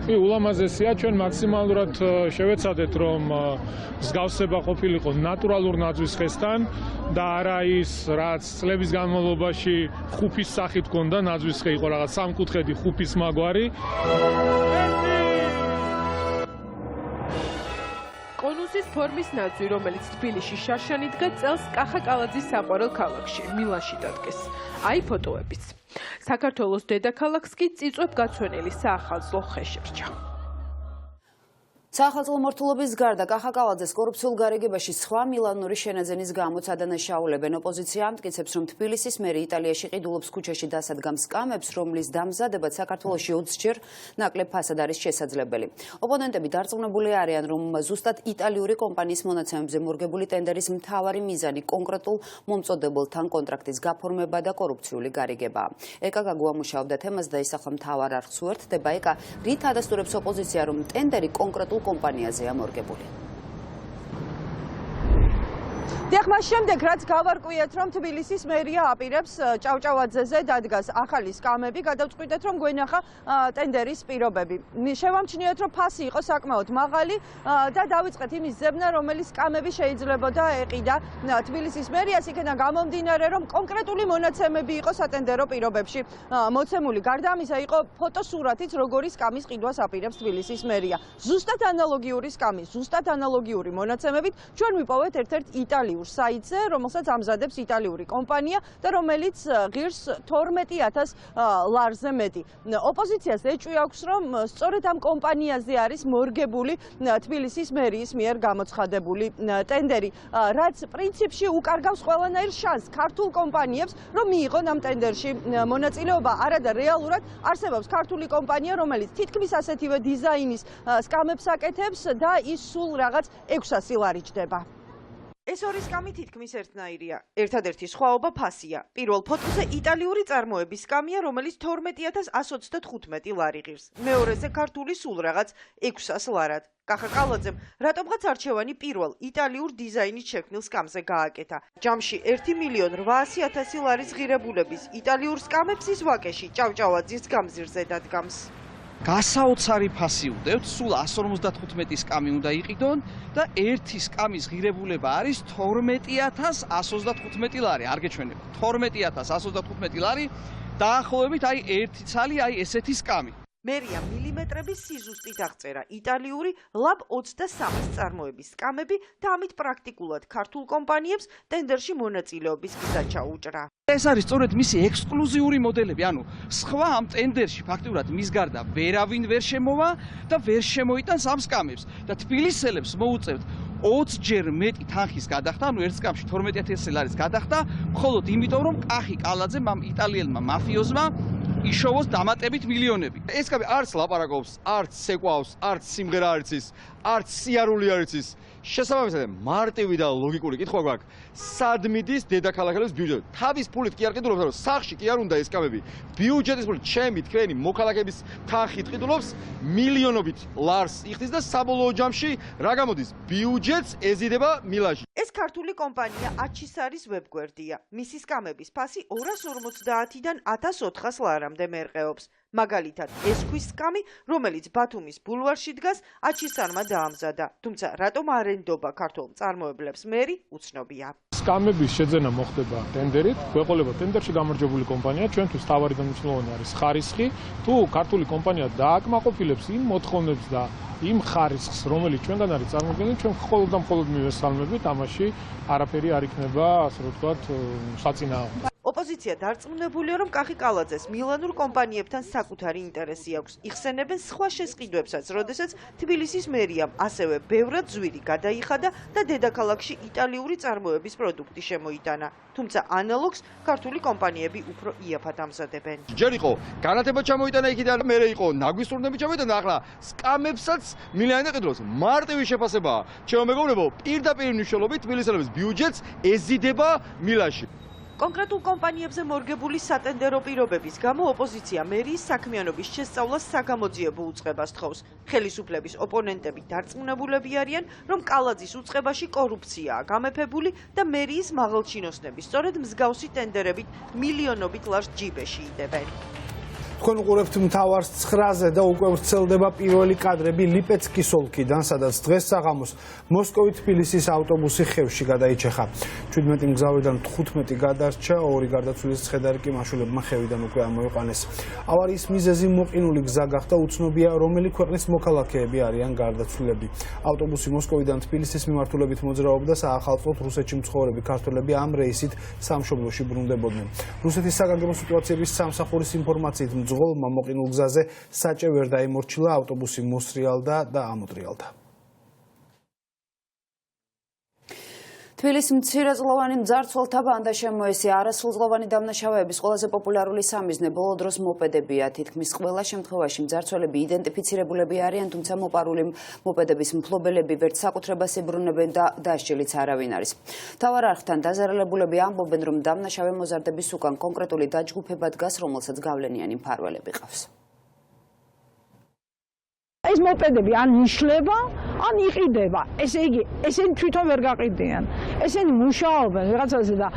კი, ულამაზესია, ჩვენ მაქსიმალურად შევეცადეთ, რომ მსგავსება ყოფილიყო ნატურალურ ნაძვისხესთან და არა ის, რაც წლების განმავლობაში ხუფის სახით ჰქონდა ნაძვისხე, იყო რაღაც სამკუთხედი ხუფის მაგვარი. კონუსის ფორმის ნაძვი, რომელიც თბილისში შარშან იდგა, წელს კახაკალაძის საყვარელ ქალაქში, მილანში დადგეს. აი ფოტოებიც. საქართველოს დედაქალაქს კი წიწვებ გაცვენილი საახალწლო ხე შერჩა. საახალწლო მორთულობის გარდა კახაკალაძეს კორუფციულ გარიგებაში სხვა მილანური შენაძენის გამოც ადანაშაულებენ. ოპოზიცია ამტკიცებს, რომ თბილისის მერი იტალიაში ყიდულობს ქუჩაში დასადგამ სკამებს, რომლის დამზადებაც საქართველოში 20-ჯერ ნაკლებ ფასად არის შესაძლებელი. ოპონენტები დარწმუნებული არიან, რომ ზუსტად იტალიური კომპანიის მონაცემებზე მორგებული ტენდერის მთავარი მიზანი კონკრეტულ მომწოდებელთან კონტრაქტის გაფორმება და კორუფციული გარიგებაა. ეკა გაგვამუშავდა თემას და ისახვა მთავარ არხს უერთდება. ეკა რით ადასტურებს ოპოზიცია, რომ ტენდერი კონკრეტულ კომპანიაზეა მორგებული. დიახ, მას შემდეგ რაც გავარკვიეთ, რომ თბილისის მერია აპირებს ჭავჭავაძეზე დადგას ახალი სკამები, გადავწყვიტეთ, რომ გვენახა ტენდერის პირობები. შევამჩნიეთ, რომ ფასი იყო საკმაოდ მაღალი და დავიწყეთ იმის ზებნა, რომელი სკამები შეიძლებოდა ეყიდა თბილისის მერიას, იქიდან გამომდინარე, რომ კონკრეტული მონაცემები იყო სატენდერო პირობებში მოცემული. გარდა ამისა, იყო ფოტოსურათიც, როგორი სკამის ყიდვას აპირებს თბილისის მერია. ზუსტად ანალოგიური სკამი, ზუსტად ანალოგიური მონაცემებით ჩვენ ვიპოვეთ ერთ-ერთ იტალიურ საათზე, რომელსაც ამზადებს იტალიური კომპანია და რომელიც ღირს 12,000 ლარზე მეტი. ოპოზიციას ეჭვი აქვს, რომ სწორედ ამ კომპანიაზე არის მორგებული თბილისის მერიის მიერ გამოცხადებული ტენდერი, რაც პრინციპში უკარგავს ყველანაირ შანსს ქართულ კომპანიებს, რომ მიიღონ ამ ტენდერში მონაწილეობა. არადა რეალურად არსებობს ქართული კომპანია, რომელიც თითქმის ასეთივე დიზაინის სკამებს აკეთებს და ის სულ რაღაც 600 ლარი ჯდება. ეს ორი სკამი თითქმის ერთნაირია. ერთადერთი სხვაობა ფასია. პირველ ფოტოზე იტალიური წარმოების სკამია, რომელიც 12,125 ლარი ღირს. მეორეზე ქართული სულ რაღაც 600 ლარად. კახაკალაძემ რატომღაც არჩევანი პირველ იტალიურ დიზაინით შექმნილ სკამზე გააკეთა. ჯამში 1,800,000 ლარის ღირებულების იტალიურ სკამებს ის ვაკეში ჭავჭავაძის გამზირზე დადგამს. გასაოცარი ფასი უდევთ, სულ 155 სკამი უნდა იყიდონ და ერთი სკამის ღირებულება არის 12,125 ლარი. არ გეჩვენება. 12,125 ლარი დაახლოებით აი ერთი ცალი აი ესეთი სკამი. მერია მილიმეტრების სიზუსტით აღწერა იტალიური ლაბ 23-ის წარმოების სკამები და ამით პრაქტიკულად ქართულ კომპანიებს ტენდერში მონაწილეობის გზა ჩაუჭრა. ეს არის სწორედ მისი ექსკლუზიური მოდელები, ანუ სხვა ამ ტენდერში ფაქტურად მის გარდა ვერავინ ვერ შემოვა და ვერ შემოიტანს ამ სკამებს და თბილისელებს მოუწევთ 20ჯერ მეტი თანხის გადახდა, ანუ ერთ სკამში 12,000 ლარის გადახდა, მხოლოდ იმიტომ, რომ კახი კალაძემ ამ იტალიელმა მაფიოზმა იშოვოს დამატებით მილიონები. ეს სკამი არც ლაპარაკობს, არც ცეკვავს, არც სიმღერა არ იცის, არც სიარული არ იცის. შესაბამისად, მარტივი და ლოგიკური კითხვა გვაქვს. სად მიდის დედაქალაქების ბიუჯეტი? თავის ფულით კი არ ყიდულობს, რომ სახში კი არ უნდა ეს სკამები. ბიუჯეტის ფულით ჩემი, თქვენი მოქალაქების თანხით ყიდულობს, მილიონობით ლარს იხდის და საბოლოო ჯამში რა გამოდის? ბიუჯეტს ეზიდება მილაჟი. ეს ქართული კომპანია აჩისარის ვებგვერდია. მისი სკამების ფასი 250-დან 1,400 ლარამდე მერყეობს. მაგალითად, ეს ქვის სკამი, რომელიც ბათუმის ბულვარში დგას, აჩისარმა დაამზადა. თუმცა რატომ არ ენდობა ქართულ მწარმოებლებს მერი უცნობია. სკამების შეძენა მოხდება ტენდერით, გვეყოლება ტენდერში გამარჯვებული კომპანია, ჩვენთვის მთავარი და მნიშვნელოვანი არის ხარისხი. თუ ქართული კომპანია დააკმაყოფილებს იმ მოთხოვნებს და იმ ხარისხს, რომელიც ჩვენგან არის წარმოქმნილი, ჩვენ მხოლოდ და მხოლოდ მივესალმებით, ამაში არაფერი არ იქნება, ასე რომ ვთქვათ, საწინააღმდეგო. ოპოზიცია დარწმუნებულია, რომ კახი კალაძეს მილანურ კომპანიებთან საკუთარი ინტერესი აქვს. იხსენებენ სხვა შესყიდვებსაც, როდესაც თბილისის მერიამ ასევე ბევრად ზვირი გადაიხადა და დედაქალაქში იტალიური წარმოების პროდუქტი შემოიტანა. თუმცა ანალოგს ქართული კომპანიები უფრო იაფად ამზადებენ. ჯერ იყო განათება ჩამოიტანა იქიდან, მერე იყო ნაგვის ტურნები ჩამოიტანა, ახლა სკამებსაც მილიონი ყიდულობს. მარტივი შეფასებაა. ჩემო მეგობრებო, პირდაპირ მნიშვნელობით თბილისელების ბიუჯეტს ეზიდება მილაჟი. კონკრეტულ კომპანიებზე მორგებული სატენდერო პირობების გამო ოპოზიცია მერიის საქმიანობის შესწავლას საგამოძიებო უწყებას თხოვს. ხელისუფლების ოპონენტები დარწმუნებულები არიან, რომ კალაძის უწყებაში კორუფციაა გამეფებული და მერიის მაღალჩინოსნები სწორედ მსგავსი ტენდერებით მილიონობით ლარს ჯიბეში იდებენ. თქვენ უყურებთ მთავარს 9-ზე და უკვე ვრცელდება პირველი კადრები ლიპეცკის ოლქიდან, სადაც დღეს საღამოს მოსკოვით თბილისის ავტობუსი ხევში გადაიჭეხა. 17 მგზავრიდან 15 გადარჩა, 2 გარდაცვლილის ცხედარი კი მაშულებმა ხევიდან უკვე ამოიყვანეს. ავარიის მიზეზი მოყინული გზა გახდა, უცნობია რომელი ქვეყნის მოქალაქეები არიან გარდაცვლილები. ავტობუსი მოსკოვიდან თბილისის მიმართულებით მოძრაობდა, საახალწლოდ რუსეთში მცხოვრები ქართველები ამ რეისით სამშობლოში ბრუნდებოდნენ. რუსეთის საგანგებო სიტუაციების სამსახურის ინფორმაციით მძღოლმა მოყინულ გზაზე საჭე ვერ დაიმორჩილა, ავტობუსი მოსრიალდა და ამოტრიალდა. თბილისის მცირეწლოვანი მძარცველთა ბანდა შემოესია. არასრულწლოვანი დამნაშავეების ყველაზე პოპულარული სამიზნე ბოლო დროს მოპედებია. თითქმის ყველა შემთხვევაში მძარცველები იდენტიფიცირებულები არიან, თუმცა მოპარული მოპედების მფლობელები ვერც საკუთრებას ებრუნებენ და დასჯილიც არავინ არის. მთავარ არხთან დაზარალებულები ამბობენ, რომ დამნაშავე მოზარდების უკან კონკრეტული დაჯგუფება დგას, რომელსაც გავლენიანი მფარველები ყავს. ეს მოპედები ან იშლება, ან იყიდება. ესე იგი, ესენი თვითონ ვერ გაყიდიან. ესენი მუშაობენ ვიღაცაზე და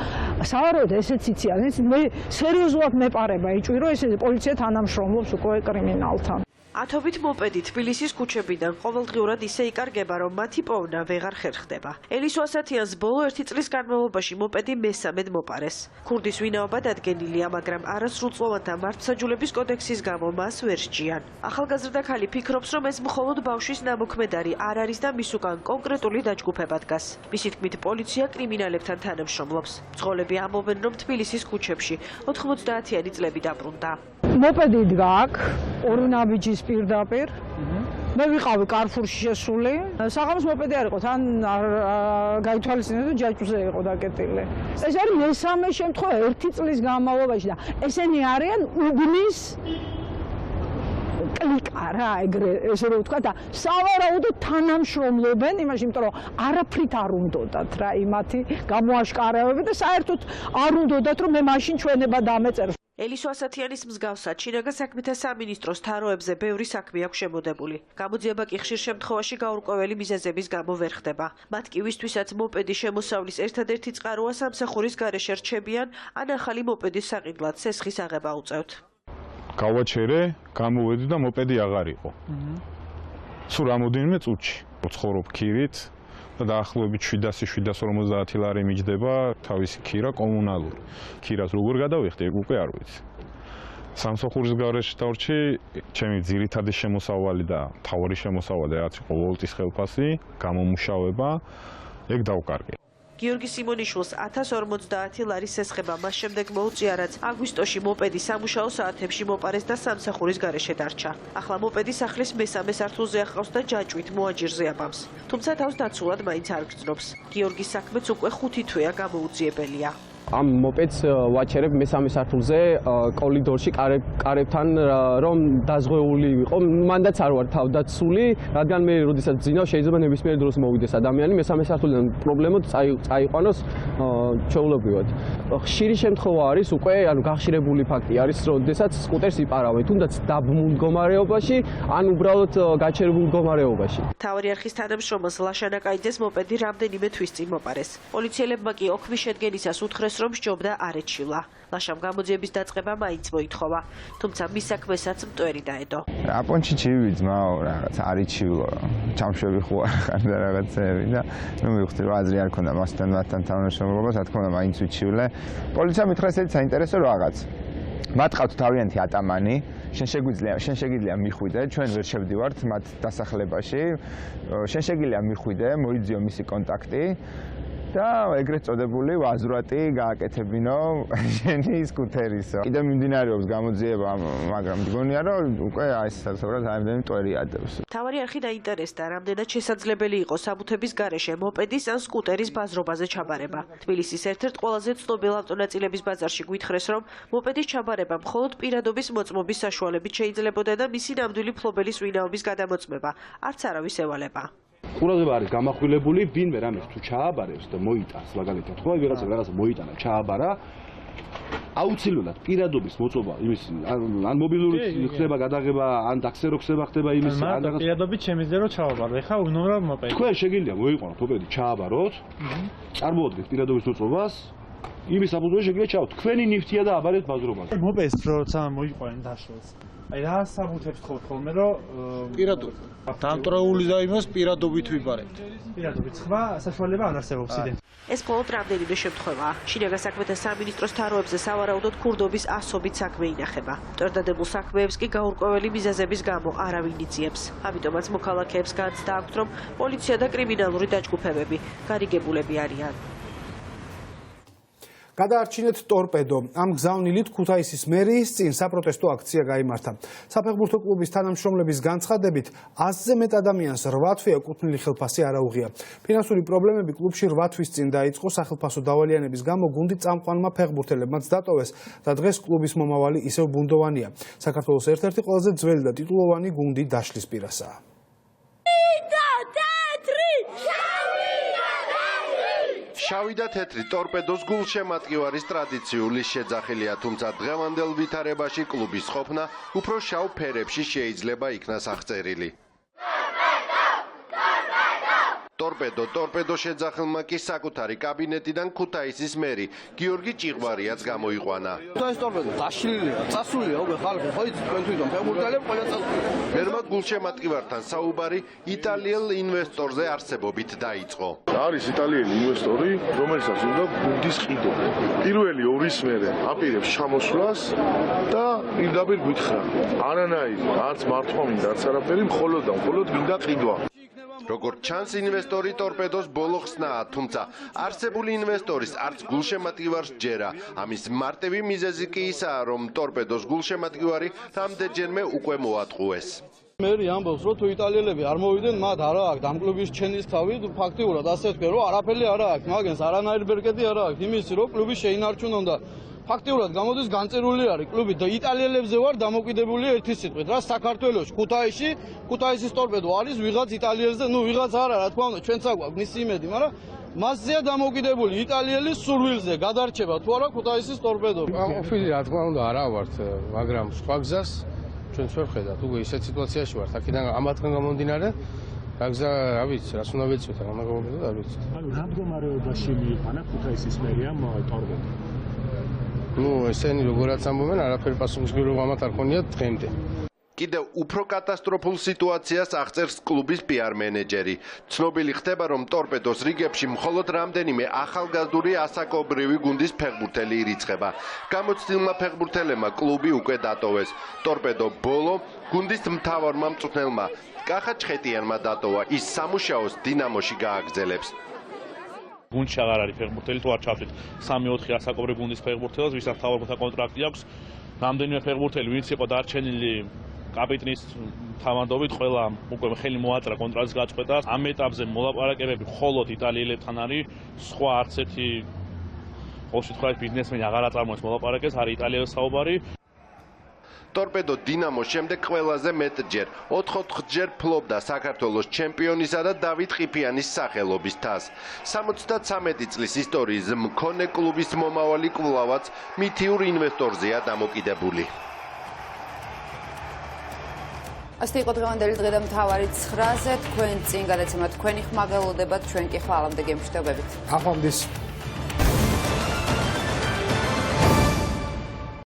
სავარაუდოდ ესეც იციან. მე სერიოზულად მეპარება იჭირო ეს პოლიცია თანამშრომლობს უკვე კრიმინალთან. ათობით მოპედი თბილისის ქუჩებიდან ყოველდღიურად ისე იკარგება, რომ მათი პოვნა ვეღარ ხერხდება. ელისო ასათიანს ბოლო 1 წლის განმავლობაში მოპედი მესამედ მოპარეს. ქურდის ვინაობა დადგენილია, მაგრამ არასრულწლოვანთა მართლმსაჯულების კოდექსის გამო მას ვერ სჯიან. ახალგაზრდა ქალი ფიქრობს, რომ ეს მხოლოდ ბავშვის ნამოქმედარი არ არის და მის უკან კონკრეტული დაჯგუფება დგას. მისი თქმით, პოლიცია კრიმინალებთან თანამშრომლობს. მძღოლები ამბობენ, რომ თბილისის ქუჩებში 90-იანი წლები დაბრუნდა. მოპედი დგა აქ, ორი ნაბიჯის პირდაპირ. მე ვიყავი კარფურში შესული. საღამოს მოპედი არ იყო, თან გაითვალისწინეთ და ჯაჭვზე იყო დაკეტილი. ეს არის მესამე შემთხვევა 1 წლის განმავლობაში და ესენი არიან უბნის კლიკა რა, ეგრე ესე რომ ვთქვა და სავარაუდოდ თანამშრომლობენ იმაში, იმიტომ რომ არაფრით არ უნდოდათ რა იმათი გამოაშკარავება და საერთოდ არ უნდოდათ რომ მე მაშინ ჩვენება დამეწერ. ელისო ასათიანის მსგავსად შინაგან საქმეთა სამინისტროს თაროებზე ბევრი საქმე აქვს შემოდებული. გამოძიება კი ხშირ შემთხვევაში გაურკვეველი მიზეზების გამო ვერ ხდება. მათ კი ვისთვისაც მოპედი შემოსავლის ერთადერთი წყაროა სამსახურის გარეშე რჩებიან, ან ახალი მოპედის საყიდლად სესხის აღება უწევთ. გავაჩერე, გამოვედი და მოპედი აღარ იყო. სულ რამოდენიმე წუთში ვცხოვრობ ქირით და დაახლოებით 700-750 ლარი მიჯდება თავისი ქირა კომუნალური. ქირას როგორ გადავიხდი, ეგ უკვე არ ვიცი. სამსახურის გარეშე დავრჩი, ჩემი ძირითადი შემოსავალი და მთავარი შემოსავალი რაც იყო ვოლტის ხელფასი, გამომუშავება, ეგ დავკარგე. გიორგი სიმონიშვილს 1050 ლარის სესხება მას შემდეგ მოუწია, რაც აგვისტოში მოპედი სამუშაო საათებში მოპარეს და სამსახურის გარეშე დარჩა. ახლა მოპედი სახლის მესამე სართულზე ახავს და ჯაჭვით მოაჯირზე აბამს. თუმცა თავს დაცულად მაინც არ გრძნობს. გიორგის საქმეც უკვე 5 თვეა გამოუძიებელია. ამ მოპედს ვაჩერებ მესამე სართულზე კორიდორში კარებთან რომ დაზღვეული ვიყო. მანდაც არ ვარ თავდაცული, რადგან მე როდესაც ძინავ შეიძლება ნებისმიერ დროს მოვიდეს ადამიანი მესამე სართულიდან პრობლემოდ წაიყვანოს ჩვეულებრივად. ხშირი შემთხვევა არის უკვე, ანუ გახშირებული ფაქტი არის, როდესაც სკუტერს იპარავენ, თუნდაც დაბმულ მდგომარეობაში, ან უბრალოდ გაჩერებულ მდგომარეობაში. მთავარი არხის თანამშრომელს ლაშანაკაიძეს მოპედი რამდენიმე თვის წინ მოპარეს. პოლიციელებმა კი ოქმის შედგენისას უთხრეს, რომ სჯობდა არ ეჩივლა. ლაშამ გამოძიების დაწყება მაინც მოითხოვა, თუმცა მის საქმესაც მტვერი დაედო. აპონჩი ჩივი ძმაო, რაღაც არ იჩივლო, ჩამშვები ხო არ და რაღაცები და მე მივხვდი რომ აზრი არ ქონდა მასთან თანამშრომლობა, რა თქმა უნდა მაინც ვიჩივლე. პოლიცია მითხრეს ეს საინტერესო რაღაც. მათ ყავთ თავიანთი ატამანი, შენ შეგიძლია მიხვიდე, ჩვენ ვერ შევდივართ მათ დასახლებაში. შენ შეგიძლია მიხვიდე, მოიძიო მისი კონტაქტი. და ეგრეთ წოდებული ვაზრატი გააკეთებინო შენი სკუთერისო. კიდე მიმდინარეობს გამოძიება, მაგრამ მგონია რომ უკვე ეს საერთოდ ამდენი მტვერი ადევს. მთავარი არხი დაინტერესდა, რამდენად შესაძლებელი იყო საბუთების გარეშე მოპედის ან სკუტერის ბაზრობაზე ჩაბარება. თბილისის ერთ-ერთ ყველაზე ცნობილ ავტონაწილების ბაზარში გვითხრეს, რომ მოპედის ჩაბარება მხოლოდ პირადობის მოწმობის საშუალებით შეიძლებოდა და მისი ნამდვილი ფლობელის ვინაობის გადამოწმება არც არავის ევალება. ყურადღება არის გამახვილებული, ვინმე რამეს თუ ჩააბარებს და მოიტანს, მაგალითად, ხო, ვიღაცა მოიტანა, ჩააბარა, აუცილებლად პირადობის მოწმობა, იმის ან მობილური ხდება გადაღება, ან ტაქსერო ხდება იმის, ან რაღაც პირადობით შემიძლია რომ ჩააბარო. ეხლა უგნობრად მოპედი. თქვენ შეგიძლია მოიყვანოთ მოპედი, ჩააბაროთ, წარმოადგენთ პირადობის მოწმობას, იმის საფუძველზე შეგიძლია ჩავთ. თქვენი ნიფთია და აბარეთ ბაზრობაზე. მოპედს როცა მოიყვანენ დაშლას. აი რა საბუთებს ხო ხოლმე რომ პირადობით დამტრეული და იმას პირადობით ვიბარებთ. პირადობით სხვა საშუალება არ არსებობს იდენტ. ეს მხოლოდ რამდენიმე შემთხვევაა. შინაგან საქმეთა სამინისტროს თაროებზე სავარაუდოდ ქურდობის ასობით საქმე ინახება. მტვერდებულ საქმეებს კი გაურკვეველი მიზეზების გამო არავინ იწიებს. ამიტომაც მოქალაქეებს განცდა აქვთ, რომ პოლიცია და კრიმინალური დაჯგუფებები გარიგებულები არიან. გადაარჩინეთ ტორპედო. ამ გზავნილით ქუთაისის მერიის წინ საპროტესტო აქცია გაიმართა. საფეხბურთო კლუბის თანამშრომლების განცხადებით, 100-ზე მეტ ადამიანს 8 თვე ეკუთვნილი ხელფასი არ აუღია. ფინანსური პრობლემები კლუბში 8 თვის წინ დაიწყო, სახელფასო დავალიანების გამო გუნდი წამყვანმა ფეხბურთელებმაც დატოვეს და დღეს კლუბის მომავალი ისევ ბუნდოვანია. საქართველოს ერთ-ერთი ყველაზე ძველი და ტიტულოვანი გუნდი დაშლის პირასაა. შავი და თეთრი ტორპედოს გულშემატკივარის ტრადიციული შეძახილია, თუმცა დღევანდელ ვითარებაში კლუბის ყოფნა უფრო შავ ფერებში შეიძლება იქნას აღწერილი. ტორპედო შეძახილმა კი საკუთარი კაბინეტიდან ქუთაისის მერი გიორგი ჭიღვარიაც გამოიყვანა. ქუთაის ტორპედო დაშლილია, წასულია უკვე ხალხი, ხო იცით თქვენ თვითონ ფეხბურთელები ყველა წასულია. მერმა გულშემატკივართან საუბარი იტალიელ ინვესტორზე არსებობით დაიწყო. არის იტალიელი ინვესტორი, რომელსაც უნდა გუნდის ყიდვა. პირველი ორის მერე აპირებს ჩამოსვლას და პირდაპირ გითხრა, არანაირი, არც მართვა მინდა, არც არაფერი, მხოლოდ და მხოლოდ მინდა ყიდვა. როგორც ჩანს, ინვესტორი ტორპედოს ბოლო ხსნაა, თუმცა არსებული ინვესტორის არც გულშემატკივარს ჯერა. ამის მარტივი მიზეზი კი ისაა, რომ ტორპედოს გულშემატკივარი რამდენჯერმე უკვე მოატყუეს. მერი ამბობს, რომ თუ იტალიელები არ მოვიდნენ, მათ არა აქვს დამკლუბის ჩენის თავი, ფაქტიურად ასე თქვენ, რომ არაფერი არა აქვს, მაგენს არანაირი ბერკეტი არა აქვს, იმის რომ კლუბი შეინარჩუნონ და ფაქტიურად გამოდის განწერული არის კლუბი და იტალიელებზე ვარ დამოკიდებული ერთი სიტყვით, რა საქართველოში, ქუთაისის ტორპედო არის ვიღაც იტალიელზე, ვიღაც არა, რა თქმა უნდა, ჩვენც აგვაქვს მისი იმედი, მაგრამ მასზეა დამოკიდებული იტალიელის სურვილზე გადარჩება თუ არა ქუთაისის ტორპედო. ოფიციალური რა თქმა უნდა არა ვართ, მაგრამ სხვა გზას ჩვენც ვერ ხედავთ, უკვე ისეთ სიტუაციაში ვართ, აქედან ამათგან გამომდინარე რა გზა, რა ვიცი, რას უნდა ვეცოთ, რა უნდა გავაკეთოთ, არ ვიცი. ანუ რა მდგომარეობაში მიიყვანა ქუთაისის მერიამ ტორპედო? ესენი როგორაც ამბობენ, არაფერი პასუხისმგებლობა ამათ არ ქონიათ დღემდე. კიდევ უფრო კატასტროფულ სიტუაციას აღწერს კლუბის PR მენეჯერი. ცნობილი ხდება, რომ ტორპედოს რიგებში მხოლოდ რამდენიმე ახალგაზრდული ასაკობრივი გუნდის ფეხბურთელი ირიცხება. გამოცდილმა ფეხბურთელებმა კლუბი უკვე დატოვეს. ტორპედო ბოლო გუნდის მთავარმა მწვრთნელმა კახა ჩხეტიანმა დატოვა. ის სამუშაოს დინამოში გააგრძელებს. გუნდში აღარ არის ფეხბურთელი, თუ არ ჩავთვით 3-4 ასაკობრივი გუნდის ფეხბურთელს, ვისაც მთავარმა კონტრაქტი აქვს. რამდენიმე ფეხბურთელი, ვინც იყო დარჩენილი კაპიტნის თავმჯდომარედ, ყველა უკვე ხელი მოაწერა კონტრაქტის გაწყვეტას. ამ ეტაპზე მოლაპარაკებები მხოლოდ იტალიელებთან არის, სხვა არც ერთი ყოველ შემთხვევაში ბიზნესმენი აღარ აწარმოებს მოლაპარაკებას, არის იტალიელებს საუბარი. ტორპედო დინამოს შემდეგ ყველაზე მეტჯერ 4-4-ჯერ ფლობდა საქართველოს ჩემპიონისა და დავით ყიფიანის სახელობის თასს. 73 წლის ისტორიის მქონე კლუბის მომავალი კვლავაც მითიურ ინვესტორზეა დამოკიდებული. ასეთი იყო დღევანდელი დღე და მთავარი 9-ზე თქვენ წინ გადაცემა თქვენი ხმა გელოდებათ, ჩვენ კი ხვალამდე გემშვიდობებით. ახლა